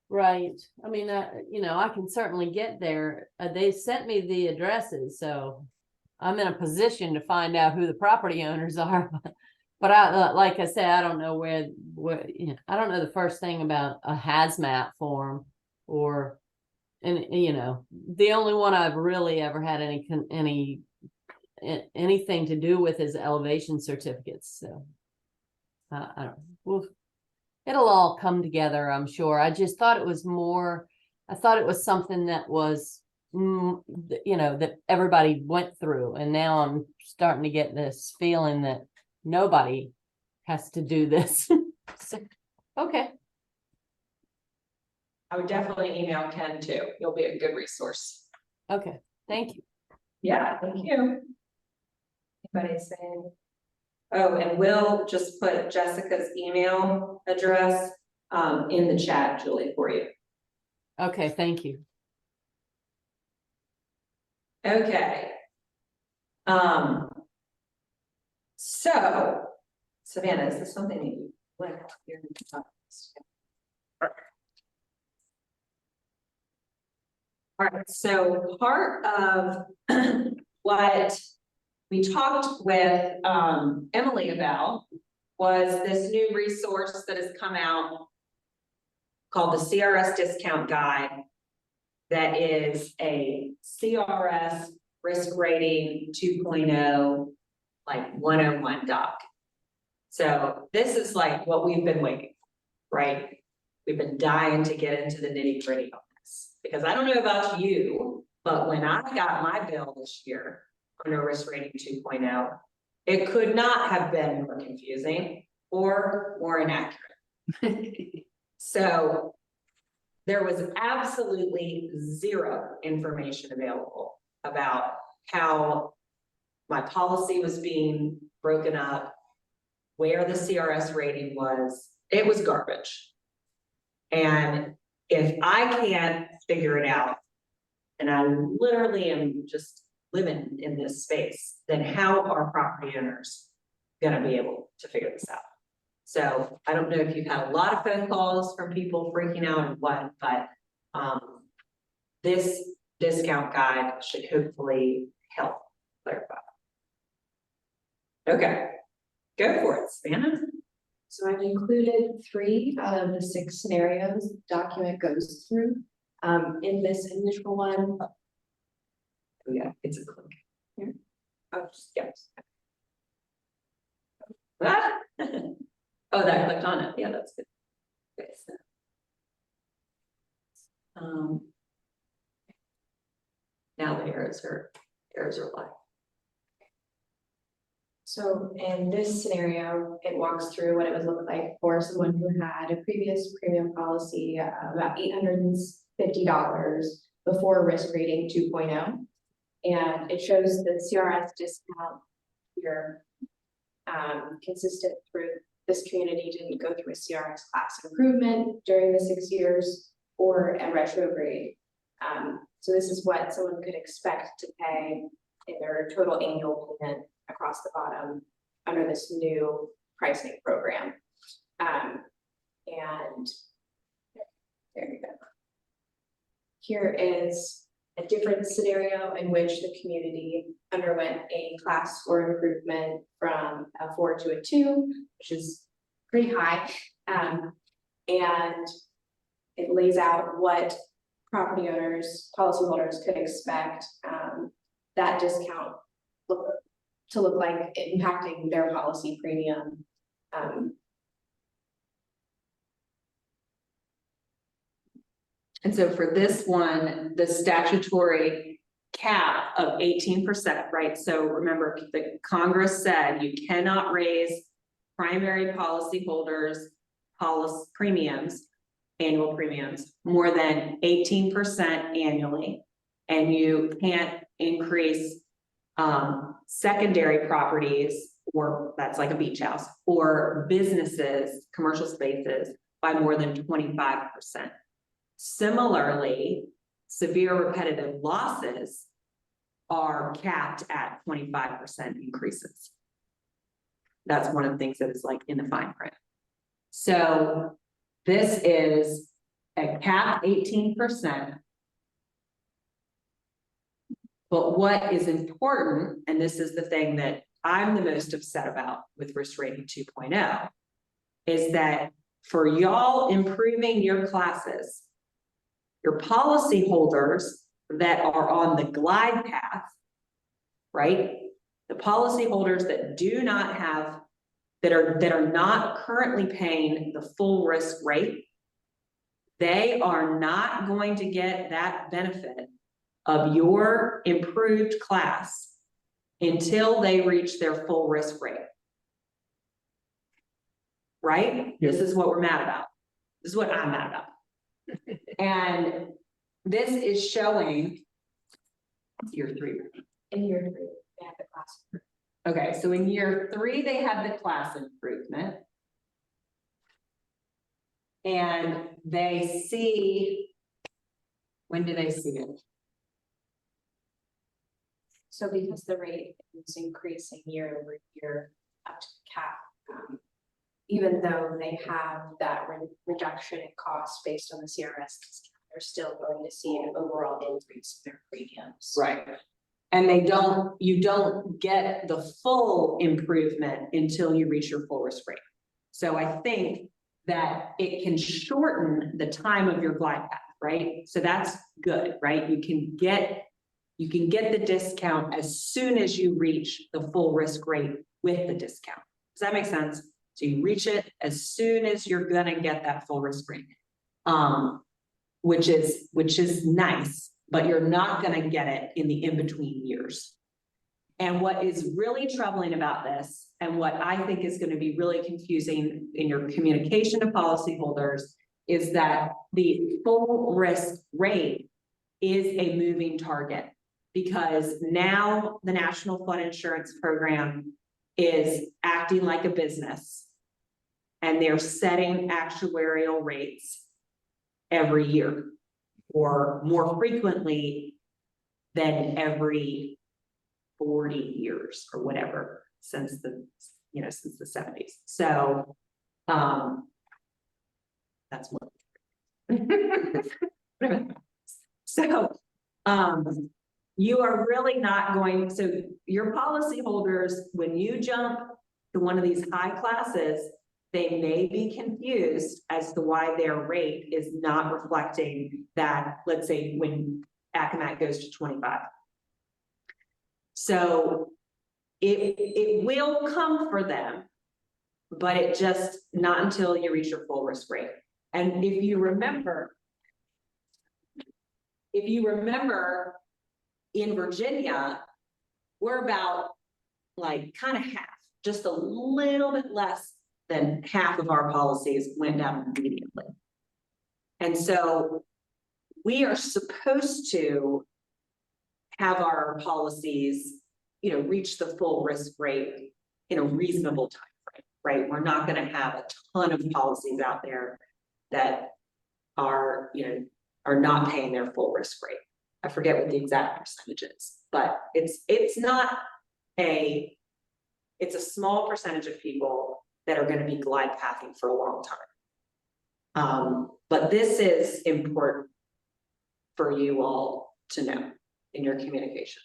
Right. I mean, you know, I can certainly get there. They sent me the addresses, so I'm in a position to find out who the property owners are. But I, like I said, I don't know where, you know, I don't know the first thing about a hazmat form or, and you know, the only one I've really ever had anything to do with is elevation certificates. So I don't. Well, it'll all come together, I'm sure. I just thought it was more. I thought it was something that was, you know, that everybody went through, and now I'm starting to get this feeling that nobody has to do this. So, okay.
I would definitely email Ken too. He'll be a good resource.
Okay, thank you.
Yeah, thank you. Anybody saying? Oh, and we'll just put Jessica's email address in the chat, Julie, for you.
Okay, thank you.
Okay. So, Savannah, is this something that you like? All right, so part of what we talked with Emily about was this new resource that has come out called the CRS Discount Guide. That is a CRS risk rating 2.0, like 101 doc. So this is like what we've been waiting for, right? We've been dying to get into the nitty gritty on this because I don't know about you, but when I got my bill this year under risk rating 2.0, it could not have been more confusing or more inaccurate. So there was absolutely zero information available about how my policy was being broken up, where the CRS rating was. It was garbage. And if I can't figure it out, and I literally am just living in this space, then how are property owners gonna be able to figure this out? So I don't know if you've had a lot of phone calls from people freaking out or what, but this discount guide should hopefully help clarify. Okay, go for it, Savannah.
So I've included 3 out of the 6 scenarios the document goes through. In this initial one.
Oh yeah, it's a click here. Oh, just yes. Ah! Oh, that clicked on it. Yeah, that's good. Okay, so. Now the errors are live.
So in this scenario, it walks through what it would look like for someone who had a previous premium policy, about $850 before risk rating 2.0. And it shows the CRS discount here, consistent through this community didn't go through a CRS class improvement during the 6 years or a retrograde. So this is what someone could expect to pay in their total annual payment across the bottom under this new pricing program. And there you go. Here is a different scenario in which the community underwent a class score improvement from a 4 to a 2, which is pretty high. And it lays out what property owners, policyholders could expect that discount to look like impacting their policy premium.
And so for this one, the statutory cap of 18%, right? So remember, the Congress said you cannot raise primary policyholders' policy premiums, annual premiums, more than 18% annually, and you can't increase secondary properties, or that's like a beach house, or businesses, commercial spaces by more than 25%. Similarly, severe repetitive losses are capped at 25% increases. That's one of the things that is like in the fine print. So this is a cap 18%. But what is important, and this is the thing that I'm the most upset about with risk rating 2.0, is that for y'all improving your classes, your policy holders that are on the glide path, right? The policy holders that do not have, that are not currently paying the full risk rate, they are not going to get that benefit of your improved class until they reach their full risk rate. Right?
Yes.
This is what we're mad about. This is what I'm mad about. And this is showing year 3.
In year 3, they have the class.
Okay, so in year 3, they had the class improvement. And they see, when do they see it?
So because the rate is increasing year over year up to the cap, even though they have that reduction in cost based on the CRS discount, they're still going to see an overall increase in their premiums.
Right. And you don't get the full improvement until you reach your full risk rate. So I think that it can shorten the time of your glide path, right? So that's good, right? You can get the discount as soon as you reach the full risk rate with the discount. Does that make sense? So you reach it as soon as you're gonna get that full risk rate, which is nice, but you're not gonna get it in the in-between years. And what is really troubling about this, and what I think is going to be really confusing in your communication to policyholders, is that the full risk rate is a moving target, because now the National Flood Insurance Program is acting like a business, and they're setting actuarial rates every year, or more frequently than every 40 years or whatever, since the 70s. So that's what. So you are really not going, so your policyholders, when you jump to one of these high classes, they may be confused as to why their rate is not reflecting that, let's say when ACMAT goes to 25. So it will come for them, but it just not until you reach your full risk rate. And if you remember in Virginia, we're about like kind of half, just a little bit less than half of our policies went down immediately. And so we are supposed to have our policies, reach the full risk rate in a reasonable time frame, right? We're not going to have a ton of policies out there that are not paying their full risk rate. I forget what the exact percentage is, but it's a small percentage of people that are going to be glide pathing for a long time. But this is important for you all to know in your communication.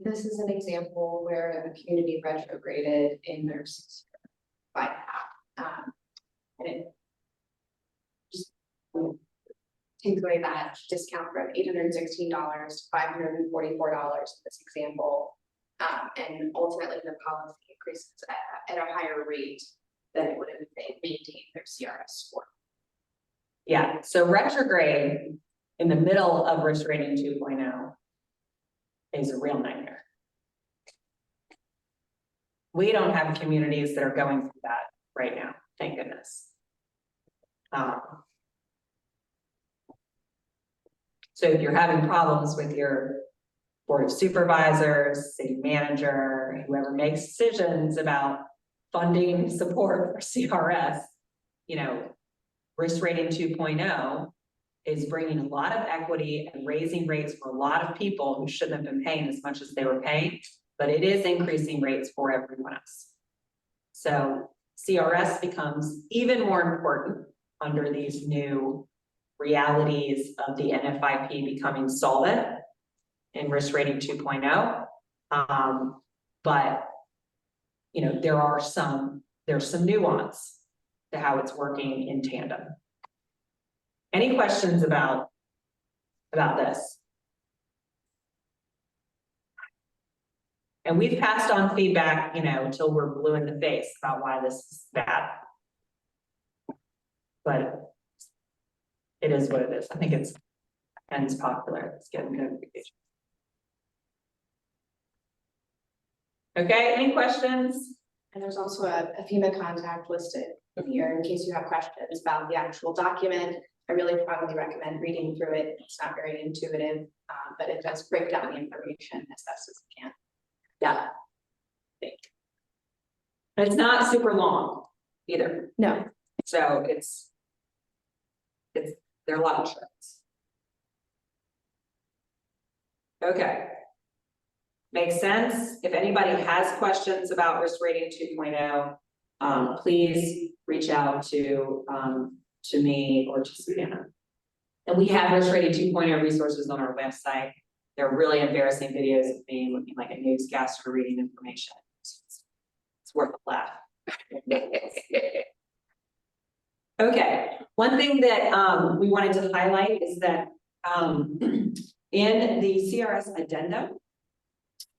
This is an example where the community retrograded in their 6-year glide path. And it just take away that discount from $816 to $544 in this example. And ultimately the policy increases at a higher rate than it would have if they maintained their CRS score.
Yeah, so retrograde in the middle of risk rating 2.0 is a real nightmare. We don't have communities that are going through that right now, thank goodness. So if you're having problems with your board of supervisors, city manager, whoever makes decisions about funding support for CRS, you know, risk rating 2.0 is bringing a lot of equity and raising rates for a lot of people who shouldn't have been paying as much as they were paying, but it is increasing rates for everyone else. So CRS becomes even more important under these new realities of the NFIP becoming solvent in risk rating 2.0. But you know, there's some nuance to how it's working in tandem. Any questions about this? And we've passed on feedback, you know, until we're blue in the face about why this is bad. But it is what it is. I think it's popular. It's getting notifications. Okay, any questions?
And there's also a FEMA contact listed here in case you have questions about the actual document. I really strongly recommend reading through it. It's not very intuitive, but it does break down the information as best as it can.
Yeah. It's not super long either.
No.
So there are a lot of charts. Okay. Makes sense. If anybody has questions about risk rating 2.0, please reach out to me or to Savannah. And we have risk rating 2.0 resources on our website. They're really embarrassing videos of me looking like a newscaster reading information. It's worth a laugh. Okay, one thing that we wanted to highlight is that in the CRS addendum,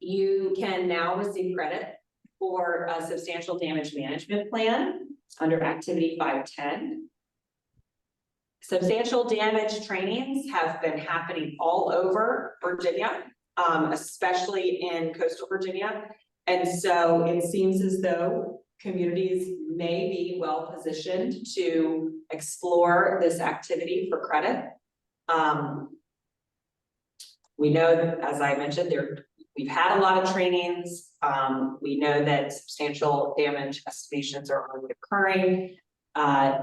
you can now receive credit for a substantial damage management plan under activity 510. Substantial damage trainings have been happening all over Virginia, especially in coastal Virginia. And so it seems as though communities may be well positioned to explore this activity for credit. We know that, as I mentioned, we've had a lot of trainings. We know that substantial damage estimations are already occurring.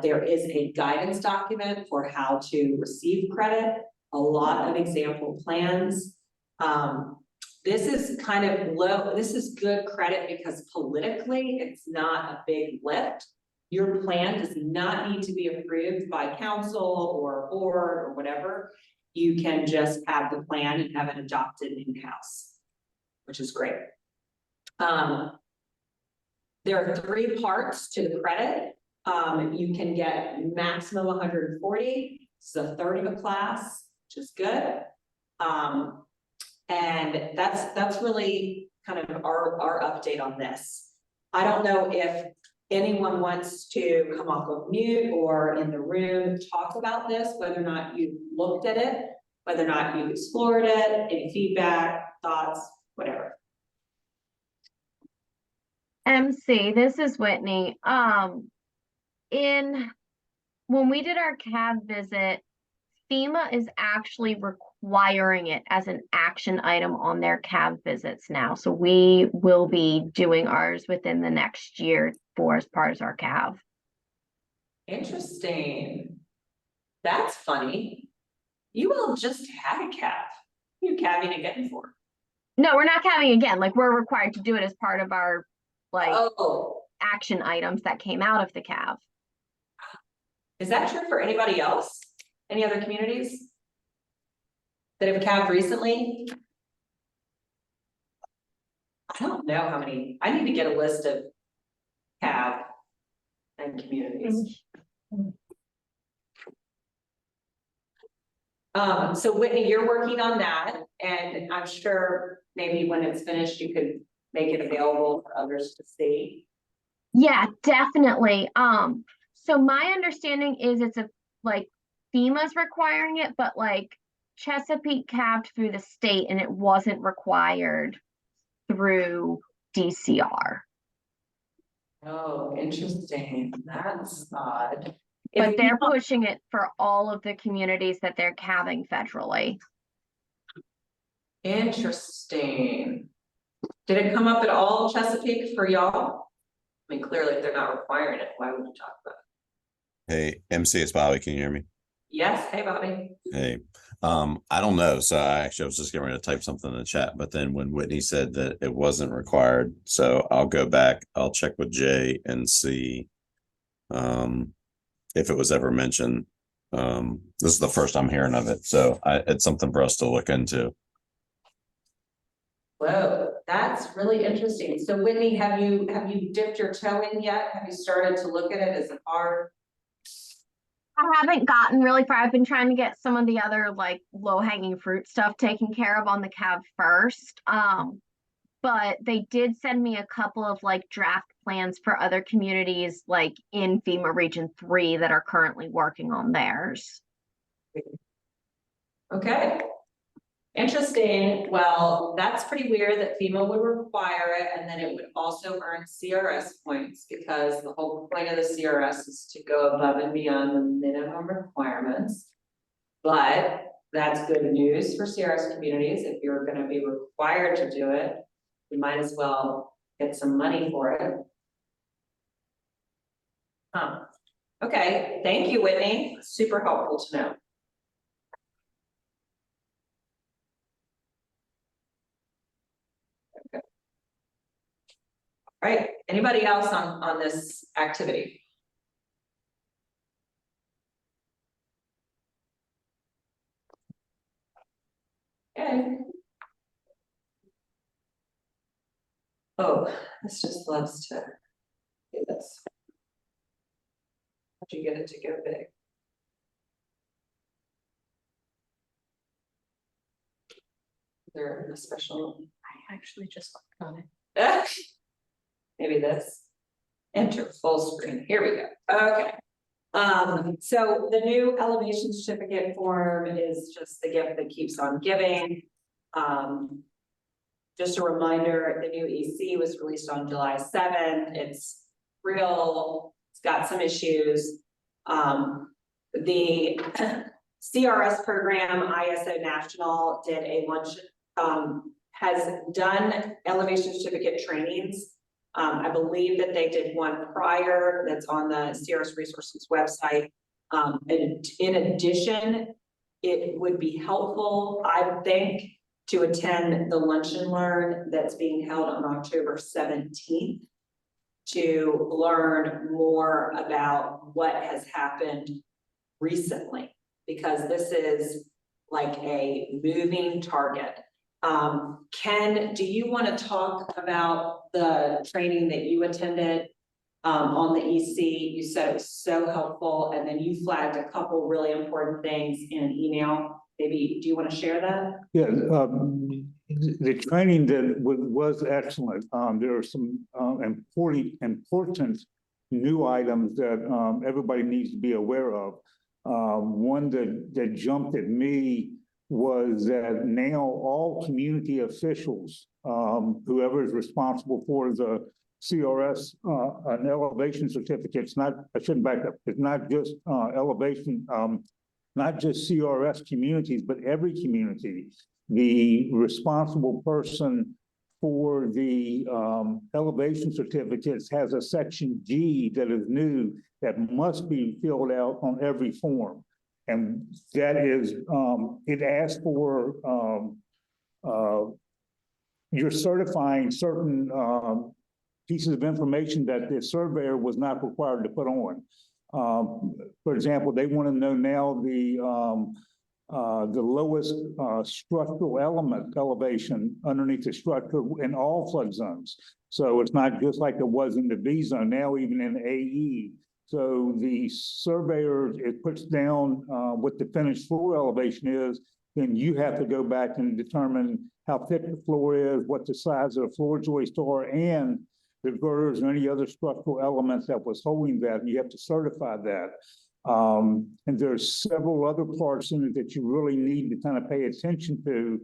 There is a guidance document for how to receive credit, a lot of example plans. This is kind of low, this is good credit because politically it's not a big lift. Your plan does not need to be approved by council or board or whatever. You can just have the plan and have it adopted in-house, which is great. There are 3 parts to the credit. You can get maximum 140, so a third of a class, which is good. And that's really kind of our update on this. I don't know if anyone wants to come off of mute or in the room talk about this, whether or not you looked at it, whether or not you explored it, any feedback, thoughts, whatever.
MC, this is Whitney. When we did our CAB visit, FEMA is actually requiring it as an action item on their CAB visits now. So we will be doing ours within the next year as part of our CAB.
Interesting. That's funny. You all just had a CAB. What are you cabbing again for?
No, we're not cabbing again. Like, we're required to do it as part of our action items that came out of the CAB.
Is that true for anybody else? Any other communities that have cabbed recently? I don't know how many. I need to get a list of CAB and communities. So Whitney, you're working on that, and I'm sure maybe when it's finished, you could make it available for others to see.
Yeah, definitely. So my understanding is it's FEMA's requiring it, but like Chesapeake capped through the state and it wasn't required through DCR.
Oh, interesting. That's odd.
But
If
they're
people-
pushing it for all of the communities that they're capping federally.
Interesting. Did it come up at all, Chesapeake, for y'all? I mean, clearly, if they're not requiring it, why would we talk about it?
Hey, MC, it's Bobby. Can you hear me?
Yes, hey, Bobby.
Hey, I don't know. So I was just getting ready to type something in the chat, but then when Whitney said that it wasn't required, so I'll go back, I'll check with Jay and see if it was ever mentioned. This is the first I'm hearing of it, so it's something for us to look into.
Whoa, that's really interesting. So Whitney, have you dipped your toe in yet? Have you started to look at it as an art?
I haven't gotten really far. I've been trying to get some of the other like low hanging fruit stuff taken care of on the cab first. But they did send me a couple of like draft plans for other communities like in FEMA Region 3 that are currently working on theirs.
Okay. Interesting. Well, that's pretty weird that FEMA would require it, and then it would also earn CRS points, because the whole point of the CRS is to go above and beyond the minimum requirements. But that's good news for CRS communities. If you're gonna be required to do it, you might as well get some money for it. Huh. Okay, thank you, Whitney. Super helpful to know. All right, anybody else on this activity? Okay. Oh, this just loves to do this. How'd you get it to go big? Is there a special?
I actually just clicked on it.
Maybe this. Enter full screen. Here we go. Okay. So the new elevation certificate form is just the gift that keeps on giving. Just a reminder, the new EC was released on July 7th. It's real, it's got some issues. The CRS program, ISO National, did a lunch, has done elevation certificate trainings. I believe that they did one prior that's on the CRS Resources website. And in addition, it would be helpful, I think, to attend the Lunch and Learn that's being held on October 17th to learn more about what has happened recently, because this is like a moving target. Ken, do you want to talk about the training that you attended on the EC? You said it was so helpful, and then you flagged a couple really important things in an email. Maybe, do you want to share that?
Yeah, the training that was excellent. There are some important new items that everybody needs to be aware of. One that jumped at me was that now all community officials, whoever is responsible for the CRS an elevation certificates, I shouldn't back up, it's not just elevation, not just CRS communities, but every community. The responsible person for the elevation certificates has a section G that is new that must be filled out on every form. And that is, it asks for, you're certifying certain pieces of information that the surveyor was not required to put on. For example, they want to know now the lowest structural element elevation underneath the structure in all flood zones. So it's not just like it was in the B zone, now even in AE. So the surveyor, it puts down what the finished floor elevation is, then you have to go back and determine how thick the floor is, what the size of the floor joists are, and the girders and any other structural elements that was holding that. You have to certify that. And there's several other parts in it that you really need to kind of pay attention to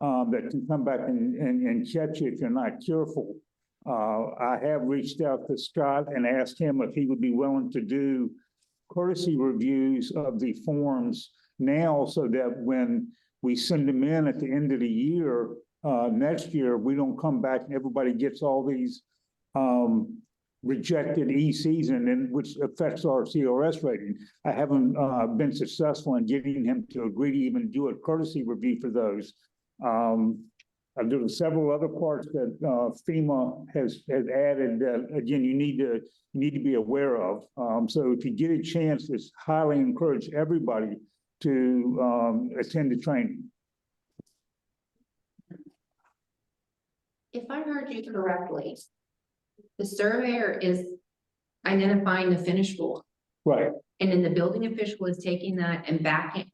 that can come back and catch you if you're not careful. I have reached out to Scott and asked him if he would be willing to do courtesy reviews of the forms now, so that when we send them in at the end of the year, next year, we don't come back and everybody gets all these rejected ECs, and then which affects our CRS rating. I haven't been successful in getting him to agree to even do a courtesy review for those. There were several other parts that FEMA has added that, again, you need to be aware of. So if you get a chance, it's highly encourage everybody to attend the training.
If I heard you correctly, the surveyor is identifying the finished floor.
Right.
And then the building official is taking that and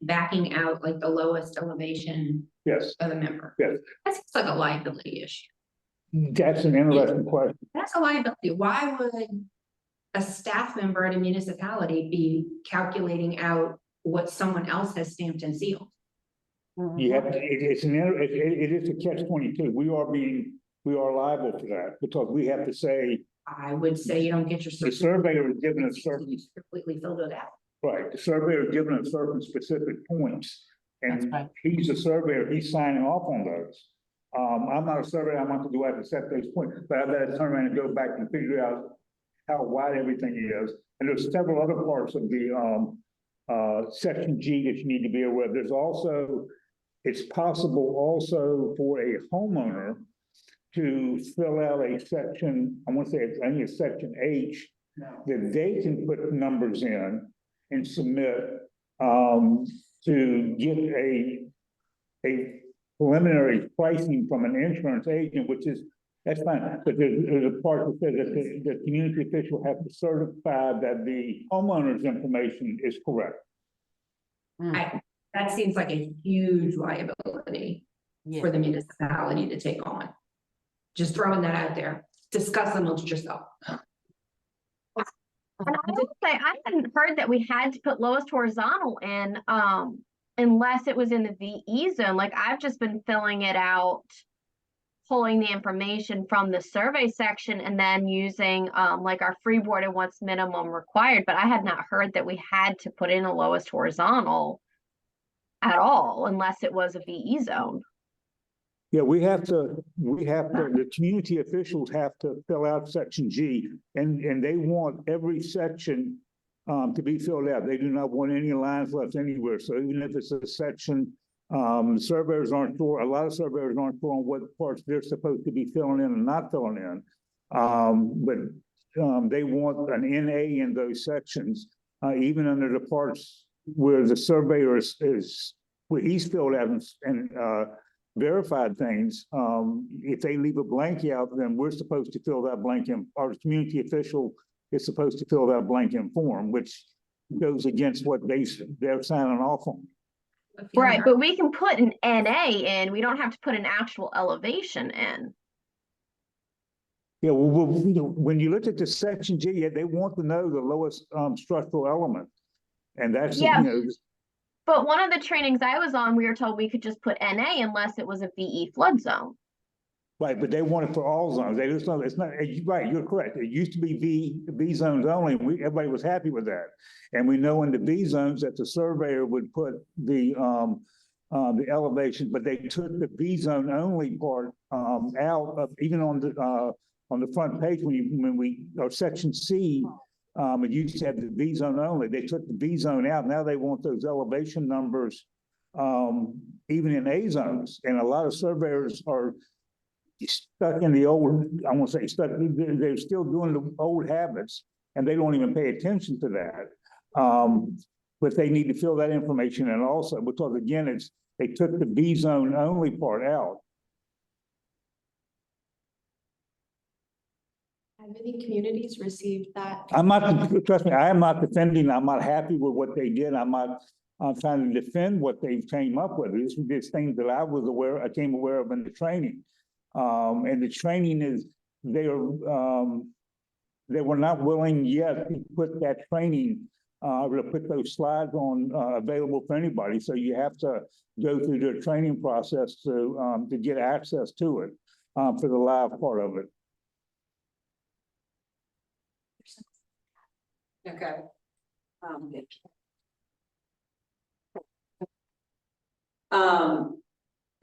backing out like the lowest elevation.
Yes.
Of the member.
Yes.
That seems like a liability issue.
That's an interesting question.
That's a liability. Why would a staff member at a municipality be calculating out what someone else has stamped and sealed?
You have to, it is a catch-22. We are liable for that because we have to say.
I would say you don't get your.
The surveyor is given a certain.
Completely filled it out.
Right, the surveyor is given a certain specific points, and he's a surveyor, he's signing off on those. I'm not a surveyor, I'm not to do, I have to set those points, but I better turn around and go back and figure out how wide everything is. And there's several other parts of the section G that you need to be aware of. There's also, it's possible also for a homeowner to fill out a section, I want to say, I think it's section H, that they can put numbers in and submit to get a preliminary pricing from an insurance agent, which is, that's fine. But there's a part that says that the community official has to certify that the homeowner's information is correct.
That seems like a huge liability for the municipality to take on. Just throwing that out there. Discuss amongst yourself.
And I will say, I hadn't heard that we had to put lowest horizontal in, unless it was in the VE zone. Like I've just been filling it out, pulling the information from the survey section and then using, like our freeboard and what's minimum required. But I had not heard that we had to put in a lowest horizontal at all, unless it was a VE zone.
Yeah, the community officials have to fill out section G, and they want every section to be filled out. They do not want any lines left anywhere. So even if it's a section, surveyors aren't sure, a lot of surveyors aren't sure on what parts they're supposed to be filling in and not filling in. But they want an NA in those sections, even under the parts where the surveyor is where he's filled out and verified things. If they leave a blank out, then we're supposed to fill that blank in. Our community official is supposed to fill that blank in form, which goes against what they're signing off on.
Right, but we can put an NA in. We don't have to put an actual elevation in.
Yeah, well, when you look at the section G, they want to know the lowest structural element, and that's
But one of the trainings I was on, we were told we could just put NA unless it was a VE flood zone.
Right, but they want it for all zones. They just know it's not right. You're correct. It used to be V zones only. Everybody was happy with that, and we know in the V zones that the surveyor would put the elevation, but they took the V zone only part out of even on the front page or section C. It used to have the V zone only. They took the V zone out. Now they want those elevation numbers even in A zones, and a lot of surveyors are stuck in the old, I won't say stuck, they're still doing the old habits and they don't even pay attention to that. But they need to fill that information in also, because again, they took the B zone only part out.
Have any communities received that?
Trust me, I am not defending, I'm not happy with what they did. I'm trying to defend what they came up with. These things that I came aware of in the training. And the training is, they were not willing yet to put that training, to put those slides on available for anybody. So you have to go through the training process to get access to it for the live part of it.
Okay.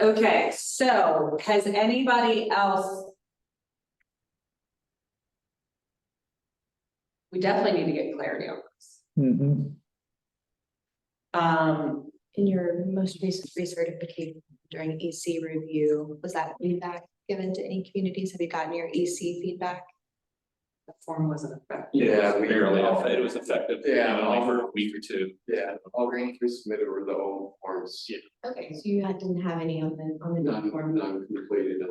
Okay, so has anybody else? We definitely need to get clarity on this.
In your most recent recertification during EC review, was that feedback given to any communities? Have you gotten your EC feedback?
The form wasn't effective.
Yeah,
it was effective.
Yeah.
Only for a week or two.
Yeah, all we submitted were the old forms. Yeah.
Okay, so you didn't have any on the new form?
None completed.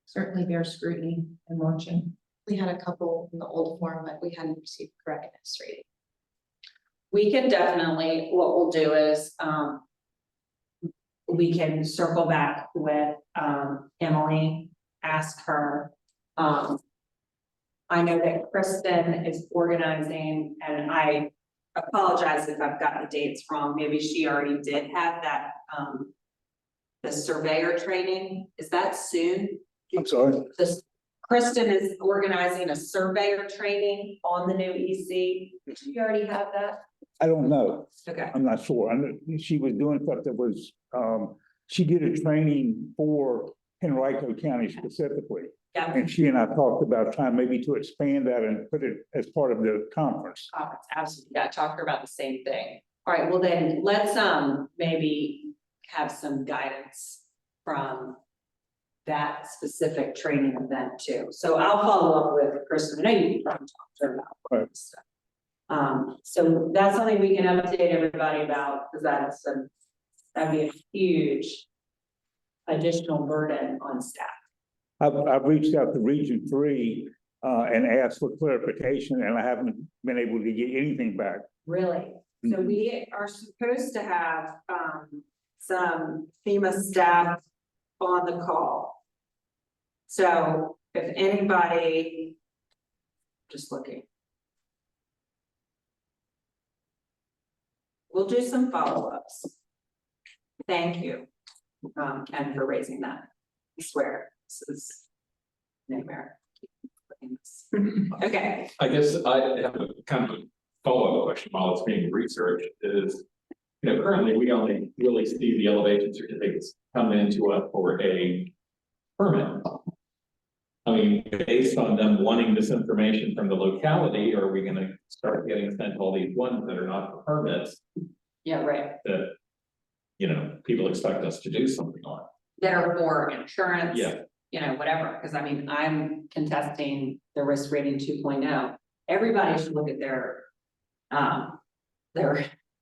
Certainly bear scrutiny and watching.
We had a couple in the old form, but we hadn't received correctness rating.
We can definitely, what we'll do is, we can circle back with, Emily, ask her. I know that Kristen is organizing, and I apologize if I've got the dates wrong. Maybe she already did have that, the surveyor training. Is that soon?
I'm sorry.
Kristen is organizing a surveyor training on the new EC. Did you already have that?
I don't know.
Okay.
I'm not sure. I know she was doing stuff that was, she did a training for Henrico County specifically.
Yeah.
And she and I talked about trying maybe to expand that and put it as part of the conference.
Absolutely. Yeah, talk to her about the same thing. All right, well then, let's maybe have some guidance from that specific training event too. So I'll follow up with Kristen. I know you can probably talk to her about this stuff. So that's something we can update everybody about, because that'd be a huge additional burden on staff.
I've reached out to Region 3 and asked for clarification, and I haven't been able to get anything back.
Really? So we are supposed to have some FEMA staff on the call. So if anybody, just looking. We'll do some follow-ups. Thank you, Ken, for raising that. I swear, this is a nightmare. Okay.
I guess I have a kind of a follow-up question while it's being researched is, currently we only really see the elevation certificates come into us for a permit. I mean, based on them wanting this information from the locality, are we gonna start getting sent all these ones that are not for permits
Yeah, right.
that, people expect us to do something on?
That are for insurance.
Yeah.
Whatever, because I mean, I'm contesting the risk rating 2.0. Everybody should look at their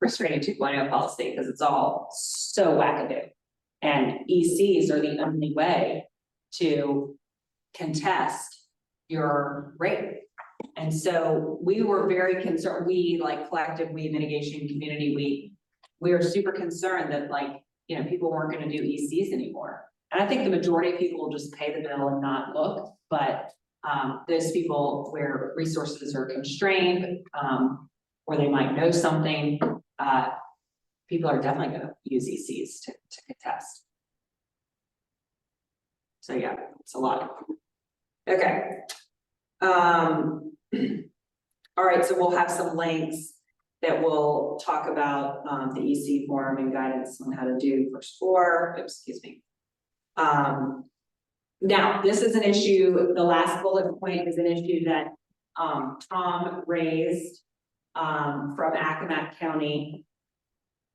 risk rating 2.0 policy, because it's all so wackadoo. And ECs are the only way to contest your rate. And so we were very concerned, we like Collective Weed Mitigation Community, we were super concerned that people weren't gonna do ECs anymore. And I think the majority of people will just pay the bill and not look, but those people where resources are constrained, or they might know something, people are definitely gonna use ECs to contest. So yeah, it's a lot. Okay. All right, so we'll have some links that will talk about the EC form and guidance on how to do first floor. Excuse me. Now, this is an issue, the last bullet point is an issue that Tom raised from Accomack County.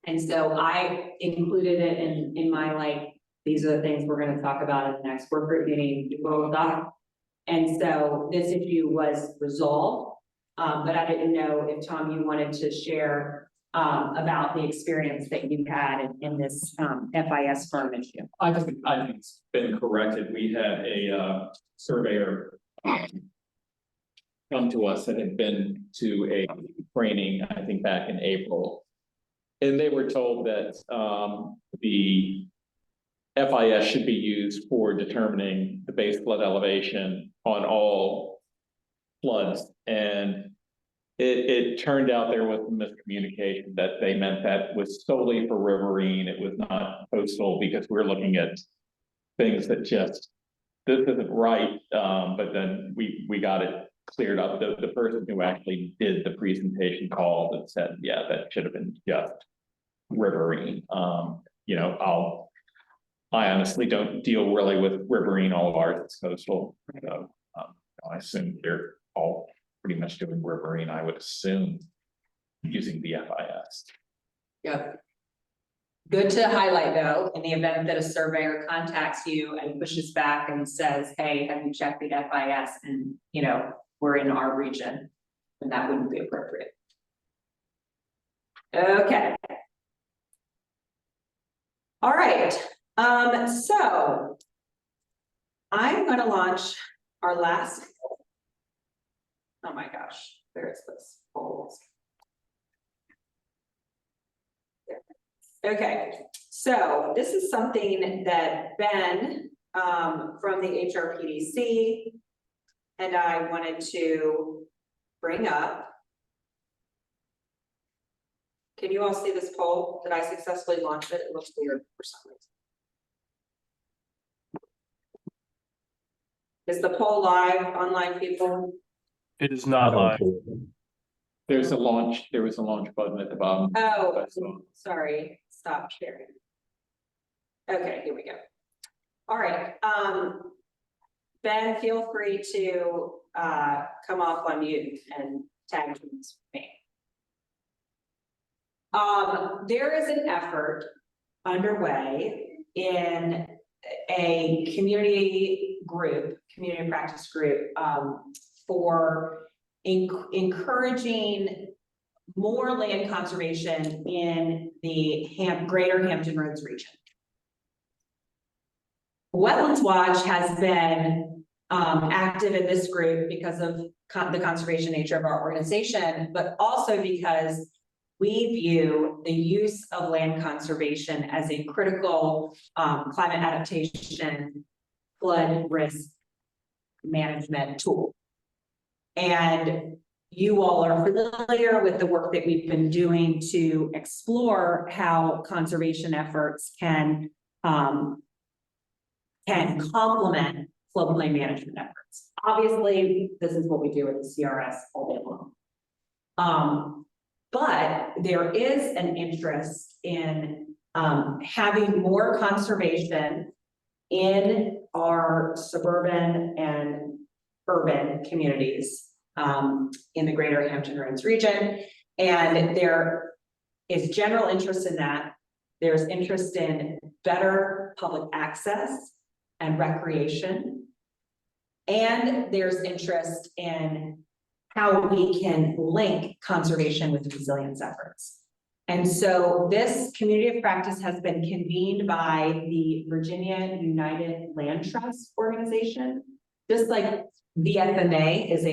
And so I included it in my these are the things we're going to talk about in the next work group meeting. And so this issue was resolved, but I didn't know if Tom, you wanted to share about the experience that you had in this FIS firm issue.
I think it's been corrected. We had a surveyor come to us that had been to a training, I think back in April. And they were told that the FIS should be used for determining the base flood elevation on all floods. And it turned out there was miscommunication, that they meant that was solely for riverine. It was not coastal, because we're looking at things that just, this isn't right. But then we got it cleared up. The person who actually did the presentation called and said, yeah, that should have been just riverine. You know, I honestly don't deal really with riverine. All of ours is coastal. So I assume they're all pretty much doing riverine, I would assume, using the FIS.
Yep. Good to highlight though, in the event that a surveyor contacts you and pushes back and says, hey, have you checked the FIS? And, you know, we're in our region, and that wouldn't be appropriate. Okay. All right. So I'm going to launch our last. Oh my gosh, where is this? Okay, so this is something that Ben from the HRPDC and I wanted to bring up. Can you all see this poll? Did I successfully launch it? It looks weird for some reason. Is the poll live online, people?
It is not live.
There's a launch, there was a launch button at the bottom.
Oh, sorry, stop sharing. Okay, here we go. All right, Ben, feel free to come off on mute and tag me. There is an effort underway in a community practice group for encouraging more land conservation in the greater Hampton Roads region. Wetlands Watch has been active in this group because of the conservation nature of our organization, but also because we view the use of land conservation as a critical climate adaptation, flood risk management tool. And you all are familiar with the work that we've been doing to explore how conservation efforts can complement floodplain management efforts. Obviously, this is what we do at the CRS all day long. But there is an interest in having more conservation in our suburban and urban communities in the greater Hampton Roads region. And there is general interest in that. There's interest in better public access and recreation. And there's interest in how we can link conservation with resilience efforts. And so this community of practice has been convened by the Virginia United Land Trust organization. Just like VFMA is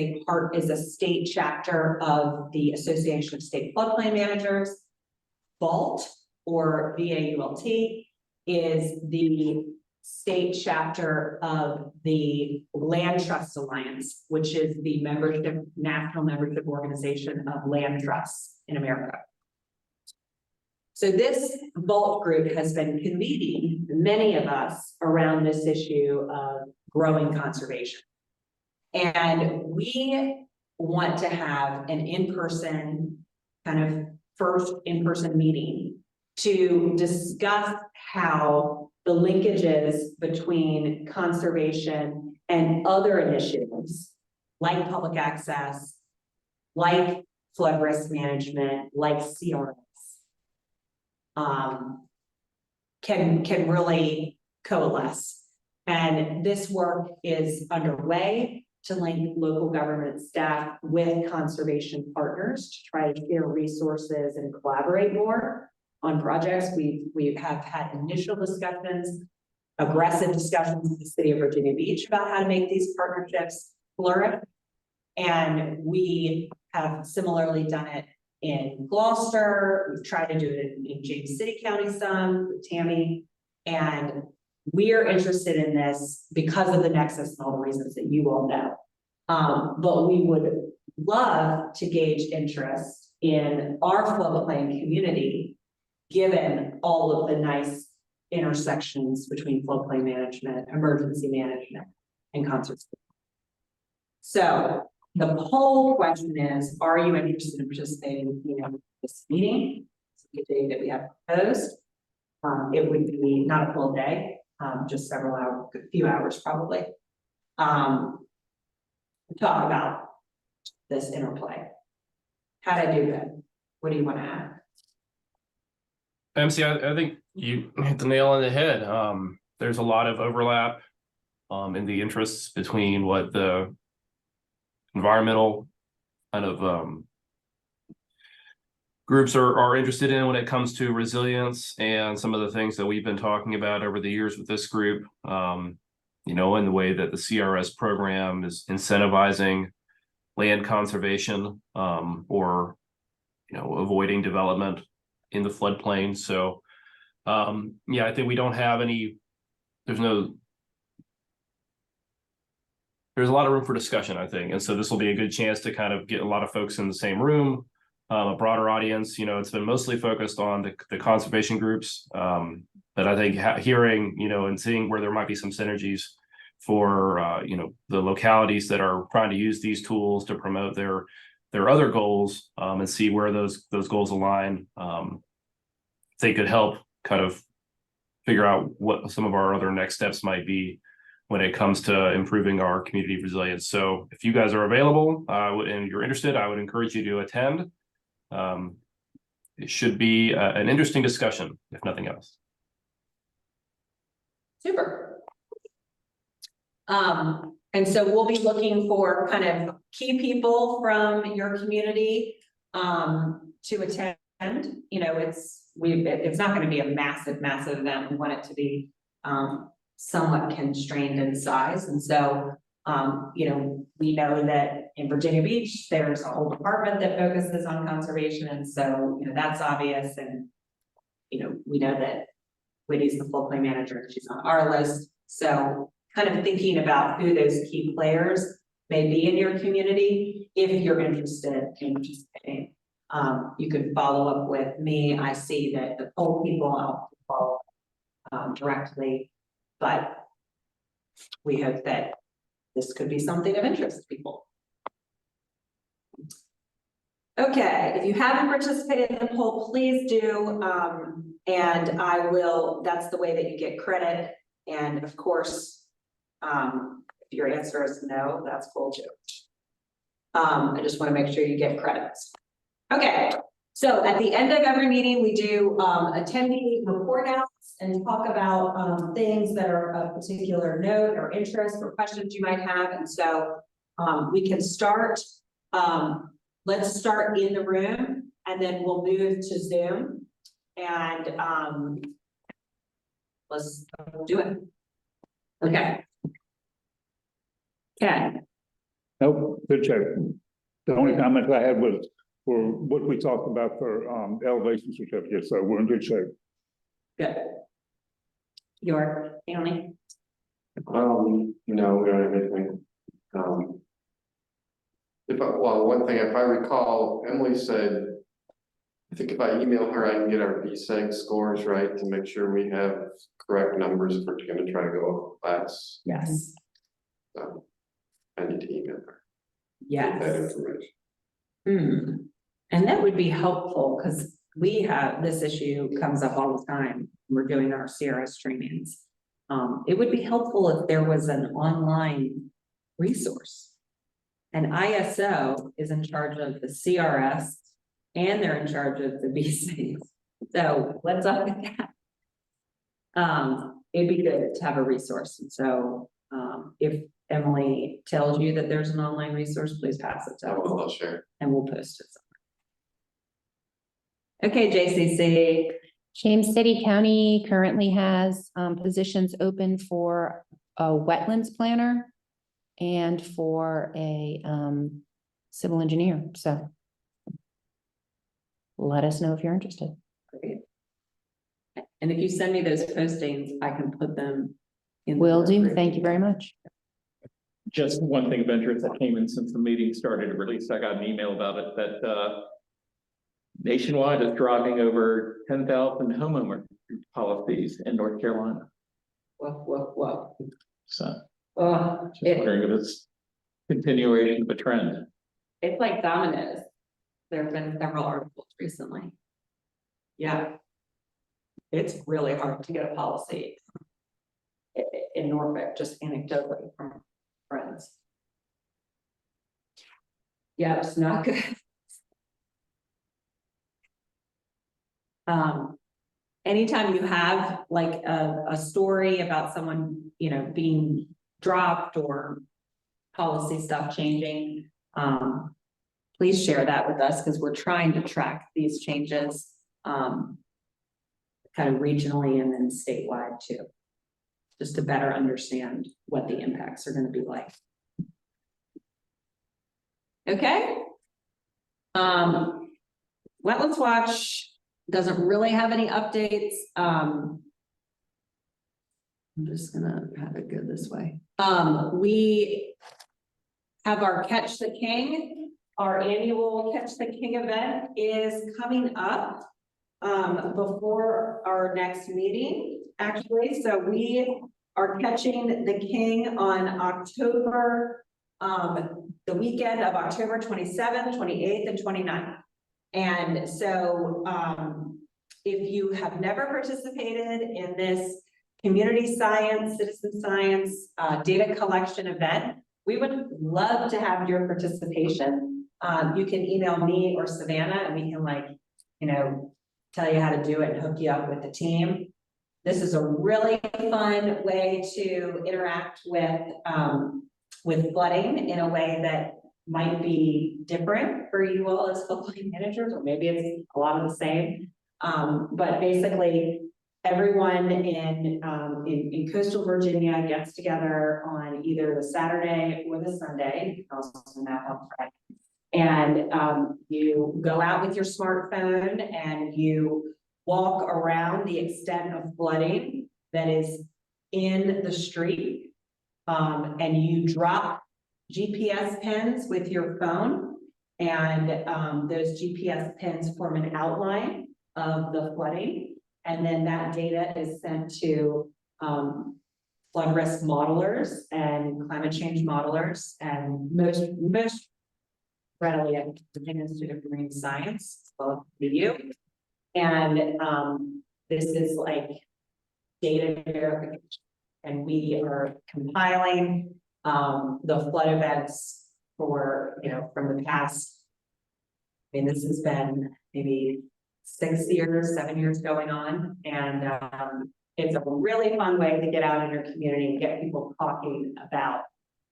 a state chapter of the Association of State Floodplain Managers, VAULT or VAULT is the state chapter of the Land Trust Alliance, which is the national membership organization of land trusts in America. So this VAULT group has been convening many of us around this issue of growing conservation. And we want to have an in-person, first in-person meeting to discuss how the linkages between conservation and other initiatives like public access, like flood risk management, like CRS, can really coalesce. And this work is underway to link local government staff with conservation partners to try to share resources and collaborate more on projects. We have had initial discussions, aggressive discussions with the city of Virginia Beach about how to make these partnerships flourish. And we have similarly done it in Gloucester. We've tried to do it in James City County some with Tammy. And we're interested in this because of the nexus and all the reasons that you all know. But we would love to gauge interest in our floodplain community, given all of the nice intersections between floodplain management, emergency management, and conservation. So The poll question is, are you interested in participating, in this meeting? The day that we have proposed. It would be not a full day, just several hours, a few hours probably. Talk about this interplay. How'd I do that? What do you want to add?
MC, I think you hit the nail on the head. There's a lot of overlap in the interests between what the environmental kind of groups are interested in when it comes to resilience and some of the things that we've been talking about over the years with this group. In the way that the CRS program is incentivizing land conservation or avoiding development in the floodplain. So I think we don't have any, there's a lot of room for discussion, I think. And so this will be a good chance to kind of get a lot of folks in the same room, a broader audience. It's been mostly focused on the conservation groups. But I think hearing, and seeing where there might be some synergies for, the localities that are trying to use these tools to promote their other goals and see where those goals align. They could help kind of figure out what some of our other next steps might be when it comes to improving our community resilience. So if you guys are available and you're interested, I would encourage you to attend. It should be an interesting discussion, if nothing else.
Super. And so we'll be looking for kind of key people from your community to attend. It's not going to be a massive event. We want it to be somewhat constrained in size. And so, we know that in Virginia Beach, there's a whole department that focuses on conservation. And so, that's obvious. And, we know that Whitney's the floodplain manager and she's on our list. So kind of thinking about who those key players may be in your community, if you're interested in participating. You can follow up with me. I see that the poll people I'll follow directly, but we hope that this could be something of interest to people. Okay, if you haven't participated in the poll, please do. And I will, that's the way that you get credit. And of course, if your answer is no, that's cool too. I just want to make sure you get credits. Okay, so at the end of every meeting, we do attendee report outs and talk about things that are of particular note or interest or questions you might have. And so we can start, let's start in the room and then we'll move to Zoom and let's do it. Okay. Okay.
Nope, good check. The only comment I had was for what we talked about for elevation certificate, so we're in good shape.
Good. Your family?
No, we don't have anything. One thing, if I recall, Emily said, I think if I email her, I can get our VSEG scores right to make sure we have correct numbers if we're going to try to go class.
Yes.
So I need to email her.
Yes.
Get that information.
And that would be helpful because we have this issue comes up all the time. We're doing our CRS trainings. It would be helpful if there was an online resource. And ISO is in charge of the CRS and they're in charge of the BCs. So let's up that. It'd be good to have a resource. And so if Emily tells you that there's an online resource, please pass it to us.
I'll share.
And we'll post it somewhere. Okay, JCC.
James City County currently has positions open for a wetlands planner and for a civil engineer. So let us know if you're interested.
Great. And if you send me those postings, I can put them in.
Will do. Thank you very much.
Just one thing of interest that came in since the meeting started, or at least I got an email about it, that Nationwide is dropping over 10,000 homeowner policies in North Carolina.
Whoa.
So
Just
wondering if it's Continuation of a trend.
It's like dominoes. There have been several articles recently. Yeah. It's really hard to get a policy in Norfolk, just anecdotally from friends. Yeah, it's not good. Anytime you have like a story about someone, you know, being dropped or policy stuff changing, please share that with us because we're trying to track these changes kind of regionally and then statewide too, just to better understand what the impacts are going to be like. Okay. Wetlands Watch doesn't really have any updates. I'm just gonna have it go this way. We have our Catch the King. Our annual Catch the King event is coming up before our next meeting, actually. So we are catching the king on October, the weekend of October 27th, 28th, and 29th. And so if you have never participated in this community science, citizen science, data collection event, we would love to have your participation. You can email me or Savannah and we can like, you know, tell you how to do it and hook you up with the team. This is a really fun way to interact with flooding in a way that might be different for you all as floodplain managers, or maybe it's a lot of the same. But basically, everyone in coastal Virginia gets together on either the Saturday or the Sunday. You can also map on Friday. And you go out with your smartphone and you walk around the extent of flooding that is in the street. And you drop GPS pins with your phone, and those GPS pins form an outline of the flooding. And then that data is sent to flood risk modelers and climate change modelers, and most readily at the Institute of Marine Science, well, you. And this is like data verification. And we are compiling the flood events for, you know, from the past. I mean, this has been maybe 6 years, 7 years going on. And it's a really fun way to get out in your community and get people talking about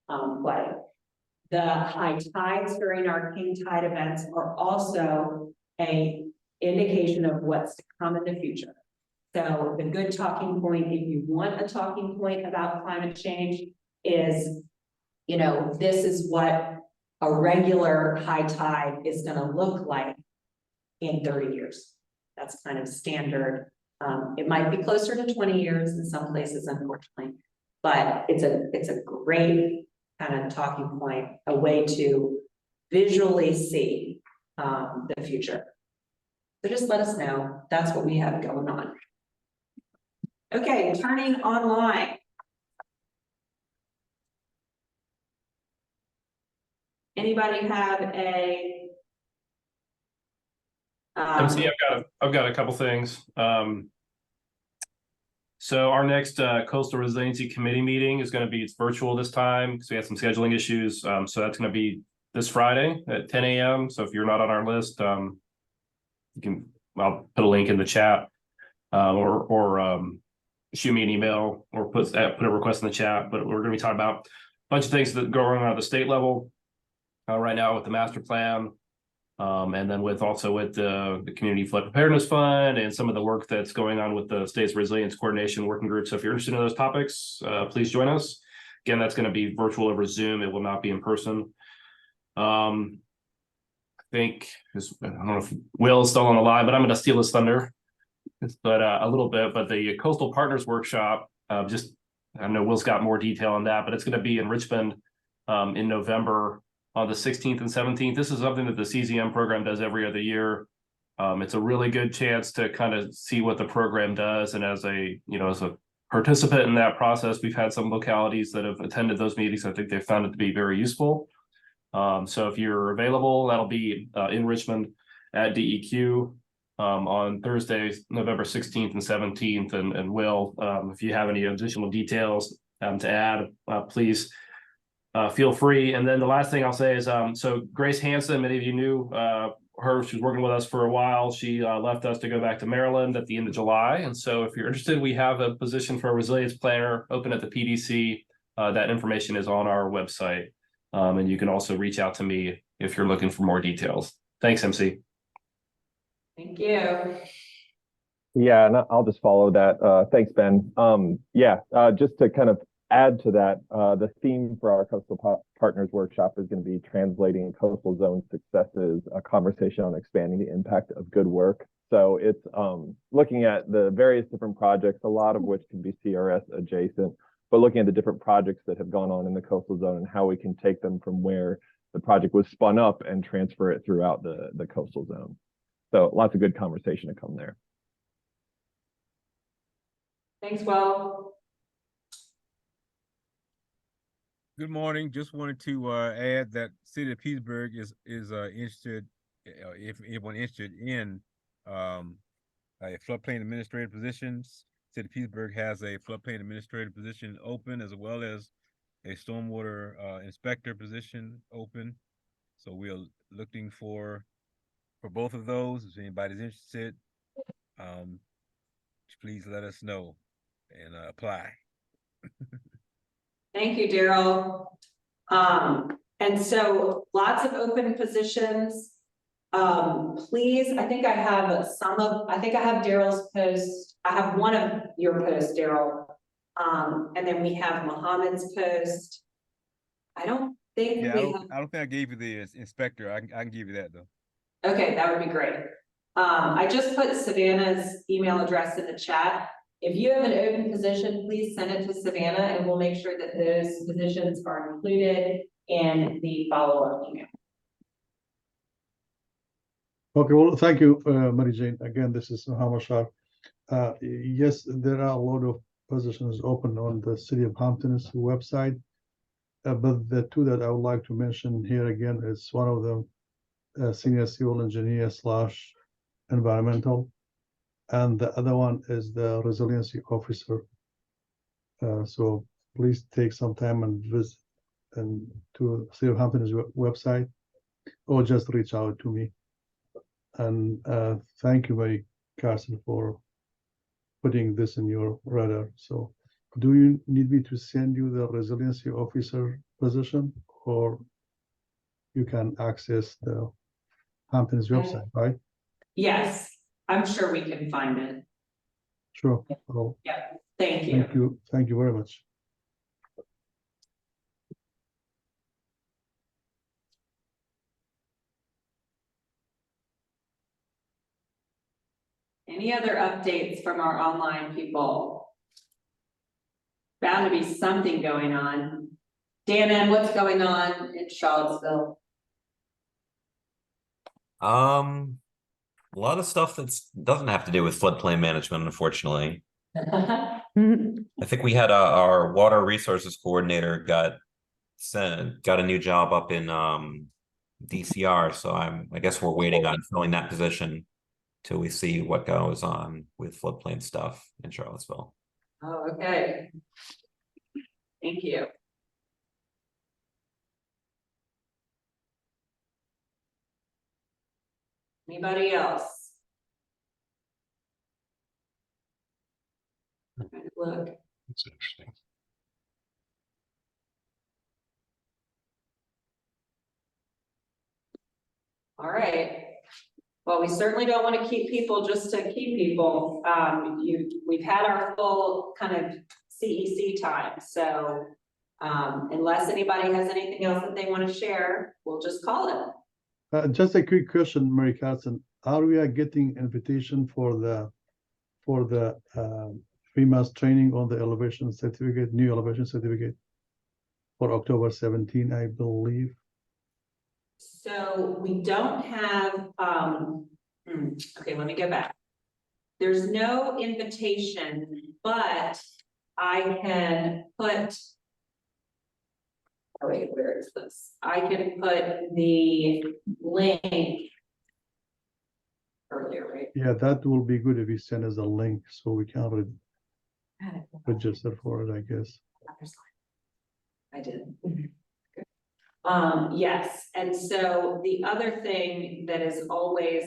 flooding. The high tides during our king tide events are also an indication of what's to come in the future. So the good talking point, if you want a talking point about climate change, is, you know, this is what a regular high tide is going to look like in 30 years. That's kind of standard. It might be closer to 20 years in some places, unfortunately, but it's a great kind of talking point, a way to visually see the future. So just let us know. That's what we have going on. Okay, turning online. Anybody have a?
MC, I've got a couple things. So our next coastal resiliency committee meeting is going to be, it's virtual this time because we had some scheduling issues. So that's going to be this Friday at 10 a.m. So if you're not on our list, you can, I'll put a link in the chat, or shoot me an email or put a request in the chat. But we're going to be talking about a bunch of things that go on at the state level right now with the master plan. And then with the Community Flood Preparedness Fund and some of the work that's going on with the State's Resilience Coordination Working Group. So if you're interested in those topics, please join us. Again, that's going to be virtual over Zoom. It will not be in person. I think, I don't know if Will's still on the line, but I'm going to steal his thunder. But a little bit, but the Coastal Partners Workshop, I know Will's got more detail on that, but it's going to be in Richmond in November on the 16th and 17th. This is something that the CZM program does every other year. It's a really good chance to kind of see what the program does. And as a participant in that process. We've had some localities that have attended those meetings. I think they found it to be very useful. So if you're available, that'll be in Richmond at DEQ on Thursday, November 16th and 17th. And Will, if you have any additional details to add, please feel free. And then the last thing I'll say is, so Grace Hanson, many of you knew her. She was working with us for a while. She left us to go back to Maryland at the end of July. And so if you're interested, we have a position for a resilience planner open at the PDC. That information is on our website. And you can also reach out to me if you're looking for more details. Thanks, MC.
Thank you.
Yeah, and I'll just follow that. Thanks, Ben. Just to kind of add to that, the theme for our Coastal Partners Workshop is going to be translating coastal zone successes, a conversation on expanding the impact of good work. So it's looking at the various different projects, a lot of which can be CRS adjacent, but looking at the different projects that have gone on in the coastal zone and how we can take them from where the project was spun up and transfer it throughout the coastal zone. So lots of good conversation to come there.
Thanks, Will.
Good morning. Just wanted to add that City of Petersburg is interested, if anyone interested in a floodplain administrative positions. City of Petersburg has a floodplain administrative position open, as well as a stormwater inspector position open. So we are looking for both of those. If anybody's interested, please let us know and apply.
Thank you, Daryl. And so lots of open positions. Please, I think I have Daryl's post. I have one of your posts, Daryl. And then we have Mohammed's post. I don't think
I don't think I gave you the inspector. I can give you that though.
Okay, that would be great. I just put Savannah's email address in the chat. If you have an open position, please send it to Savannah and we'll make sure that those positions are included in the follow-up email.
Okay, well, thank you, Mary Jane. Again, this is Muhammad Shah. Yes, there are a lot of positions open on the City of Hampton's website. But the two that I would like to mention here again is one of them, senior civil engineer / environmental. And the other one is the resiliency officer. So please take some time and visit to City of Hampton's website, or just reach out to me. And thank you, Mary Carson, for putting this in your radar. So do you need me to send you the resiliency officer position, or you can access the Hampton's website, right?
Yes, I'm sure we can find it.
Sure. Well,
Yeah, thank you.
Thank you very much.
Any other updates from our online people? Bound to be something going on. Dana, what's going on in Charlottesville?
A lot of stuff doesn't have to do with floodplain management, unfortunately. I think we had our water resources coordinator got a new job up in DCR, so I guess we're waiting on filling that position till we see what goes on with floodplain stuff in Charlottesville.
Oh, okay. Thank you. Anybody else? Look.
That's interesting.
All right. Well, we certainly don't want to keep people just to keep people. We've had our full kind of CEC time. So unless anybody has anything else that they want to share, we'll just call it.
Just a quick question, Mary Carson. Are we getting invitation for the FEMA's training on the elevation certificate, new elevation certificate for October 17, I believe?
So we don't have, okay, let me go back. There's no invitation, but I can put. Oh wait, where is this? I can put the link. Earlier, right?
Yeah, that will be good if you send us a link so we can register for it, I guess.
I did. Yes, and so the other thing that is always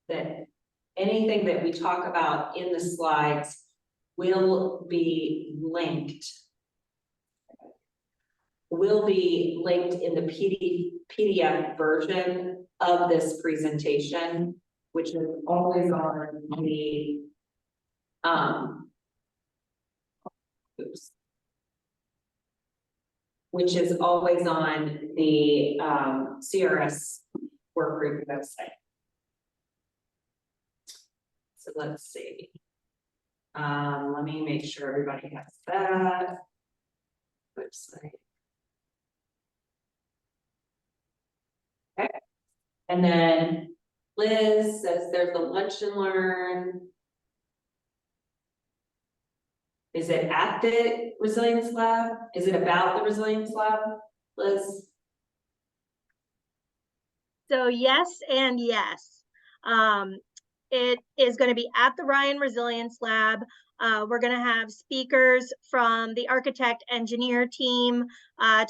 that anything that we talk about in the slides will be linked. Will be linked in the PDF version of this presentation, which is always on the oops. Which is always on the CRS Workgroup website. So let's see. Let me make sure everybody has that website. Okay. And then Liz says there's a lunch and learn. Is it at the Resilience Lab? Is it about the Resilience Lab, Liz?
So yes and yes. It is going to be at the Ryan Resilience Lab. We're going to have speakers from the architect engineer team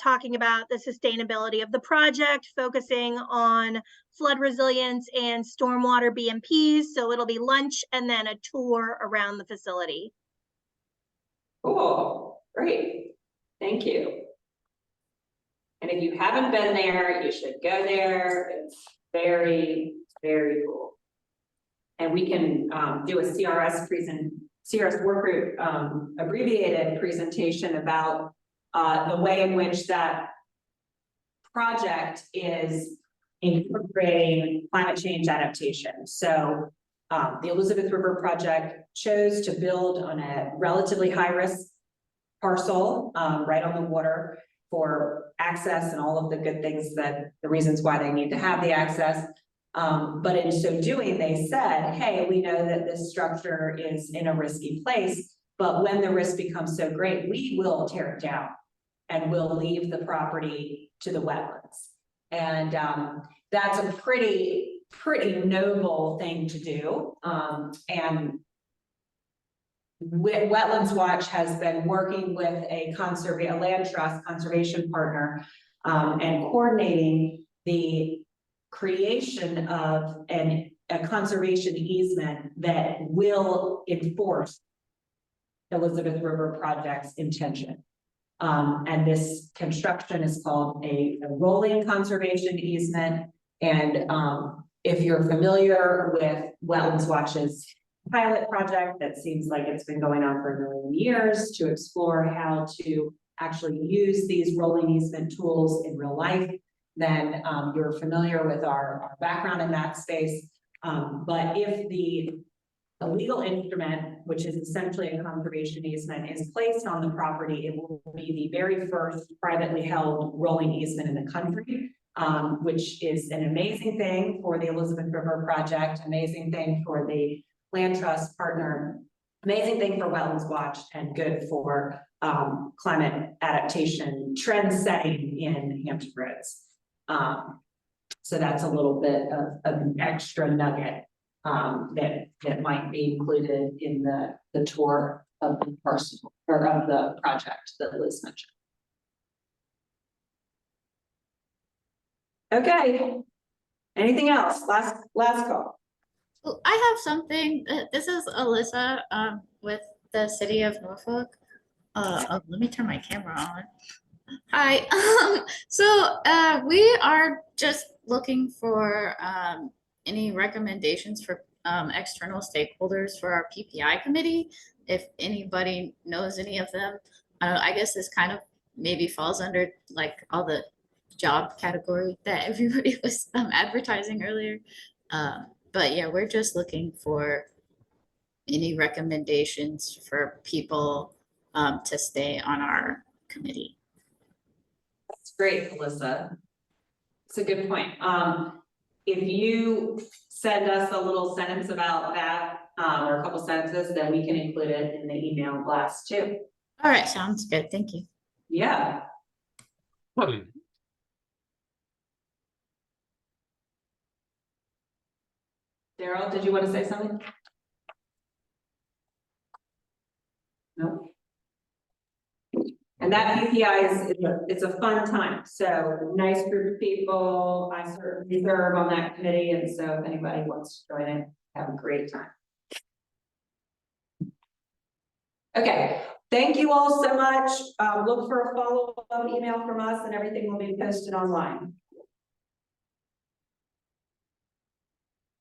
talking about the sustainability of the project, focusing on flood resilience and stormwater BMPs. So it'll be lunch and then a tour around the facility.
Cool, great, thank you. And if you haven't been there, you should go there. It's very, very cool. And we can do a CRS Workgroup abbreviated presentation about the way in which that project is incorporating climate change adaptation. So the Elizabeth River Project chose to build on a relatively high risk parcel right on the water for access and all of the good things that the reasons why they need to have the access. But in so doing, they said, hey, we know that this structure is in a risky place, but when the risk becomes so great, we will tear it down and we'll leave the property to the wetlands. And that's a pretty noble thing to do. And Wetlands Watch has been working with a land trust conservation partner and coordinating the creation of a conservation easement that will enforce Elizabeth River Project's intention. And this construction is called a rolling conservation easement. And if you're familiar with Wetlands Watch's pilot project that seems like it's been going on for 1 million years to explore how to actually use these rolling easement tools in real life, then you're familiar with our background in that space. But if the legal instrument, which is essentially a conservation easement, is placed on the property, it will be the very first privately held rolling easement in the country, which is an amazing thing for the Elizabeth River Project, amazing thing for the land trust partner, amazing thing for Wetlands Watch, and good for climate adaptation trend setting in Hampton Roads. So that's a little bit of an extra nugget that might be included in the tour of the parcel or of the project that Liz mentioned. Okay, anything else? Last call.
Well, I have something. This is Alyssa with the city of Norfolk. Let me turn my camera on. Hi. So we are just looking for any recommendations for external stakeholders for our PPI committee. If anybody knows any of them, I guess this kind of maybe falls under like all the job category that everybody was advertising earlier. But yeah, we're just looking for any recommendations for people to stay on our committee.
That's great, Alyssa. It's a good point. if you send us a little sentence about that, or a couple sentences, then we can include it in the email blast too.
All right, sounds good. Thank you.
Yeah. Daryl, did you want to say something? No. And that PPI it's a fun time. So nice group of people. I serve on that committee. And so if anybody wants to join it, have a great time. Okay. Thank you all so much. Look for a follow-up email from us and everything will be posted online.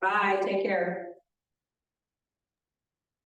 Bye. Take care.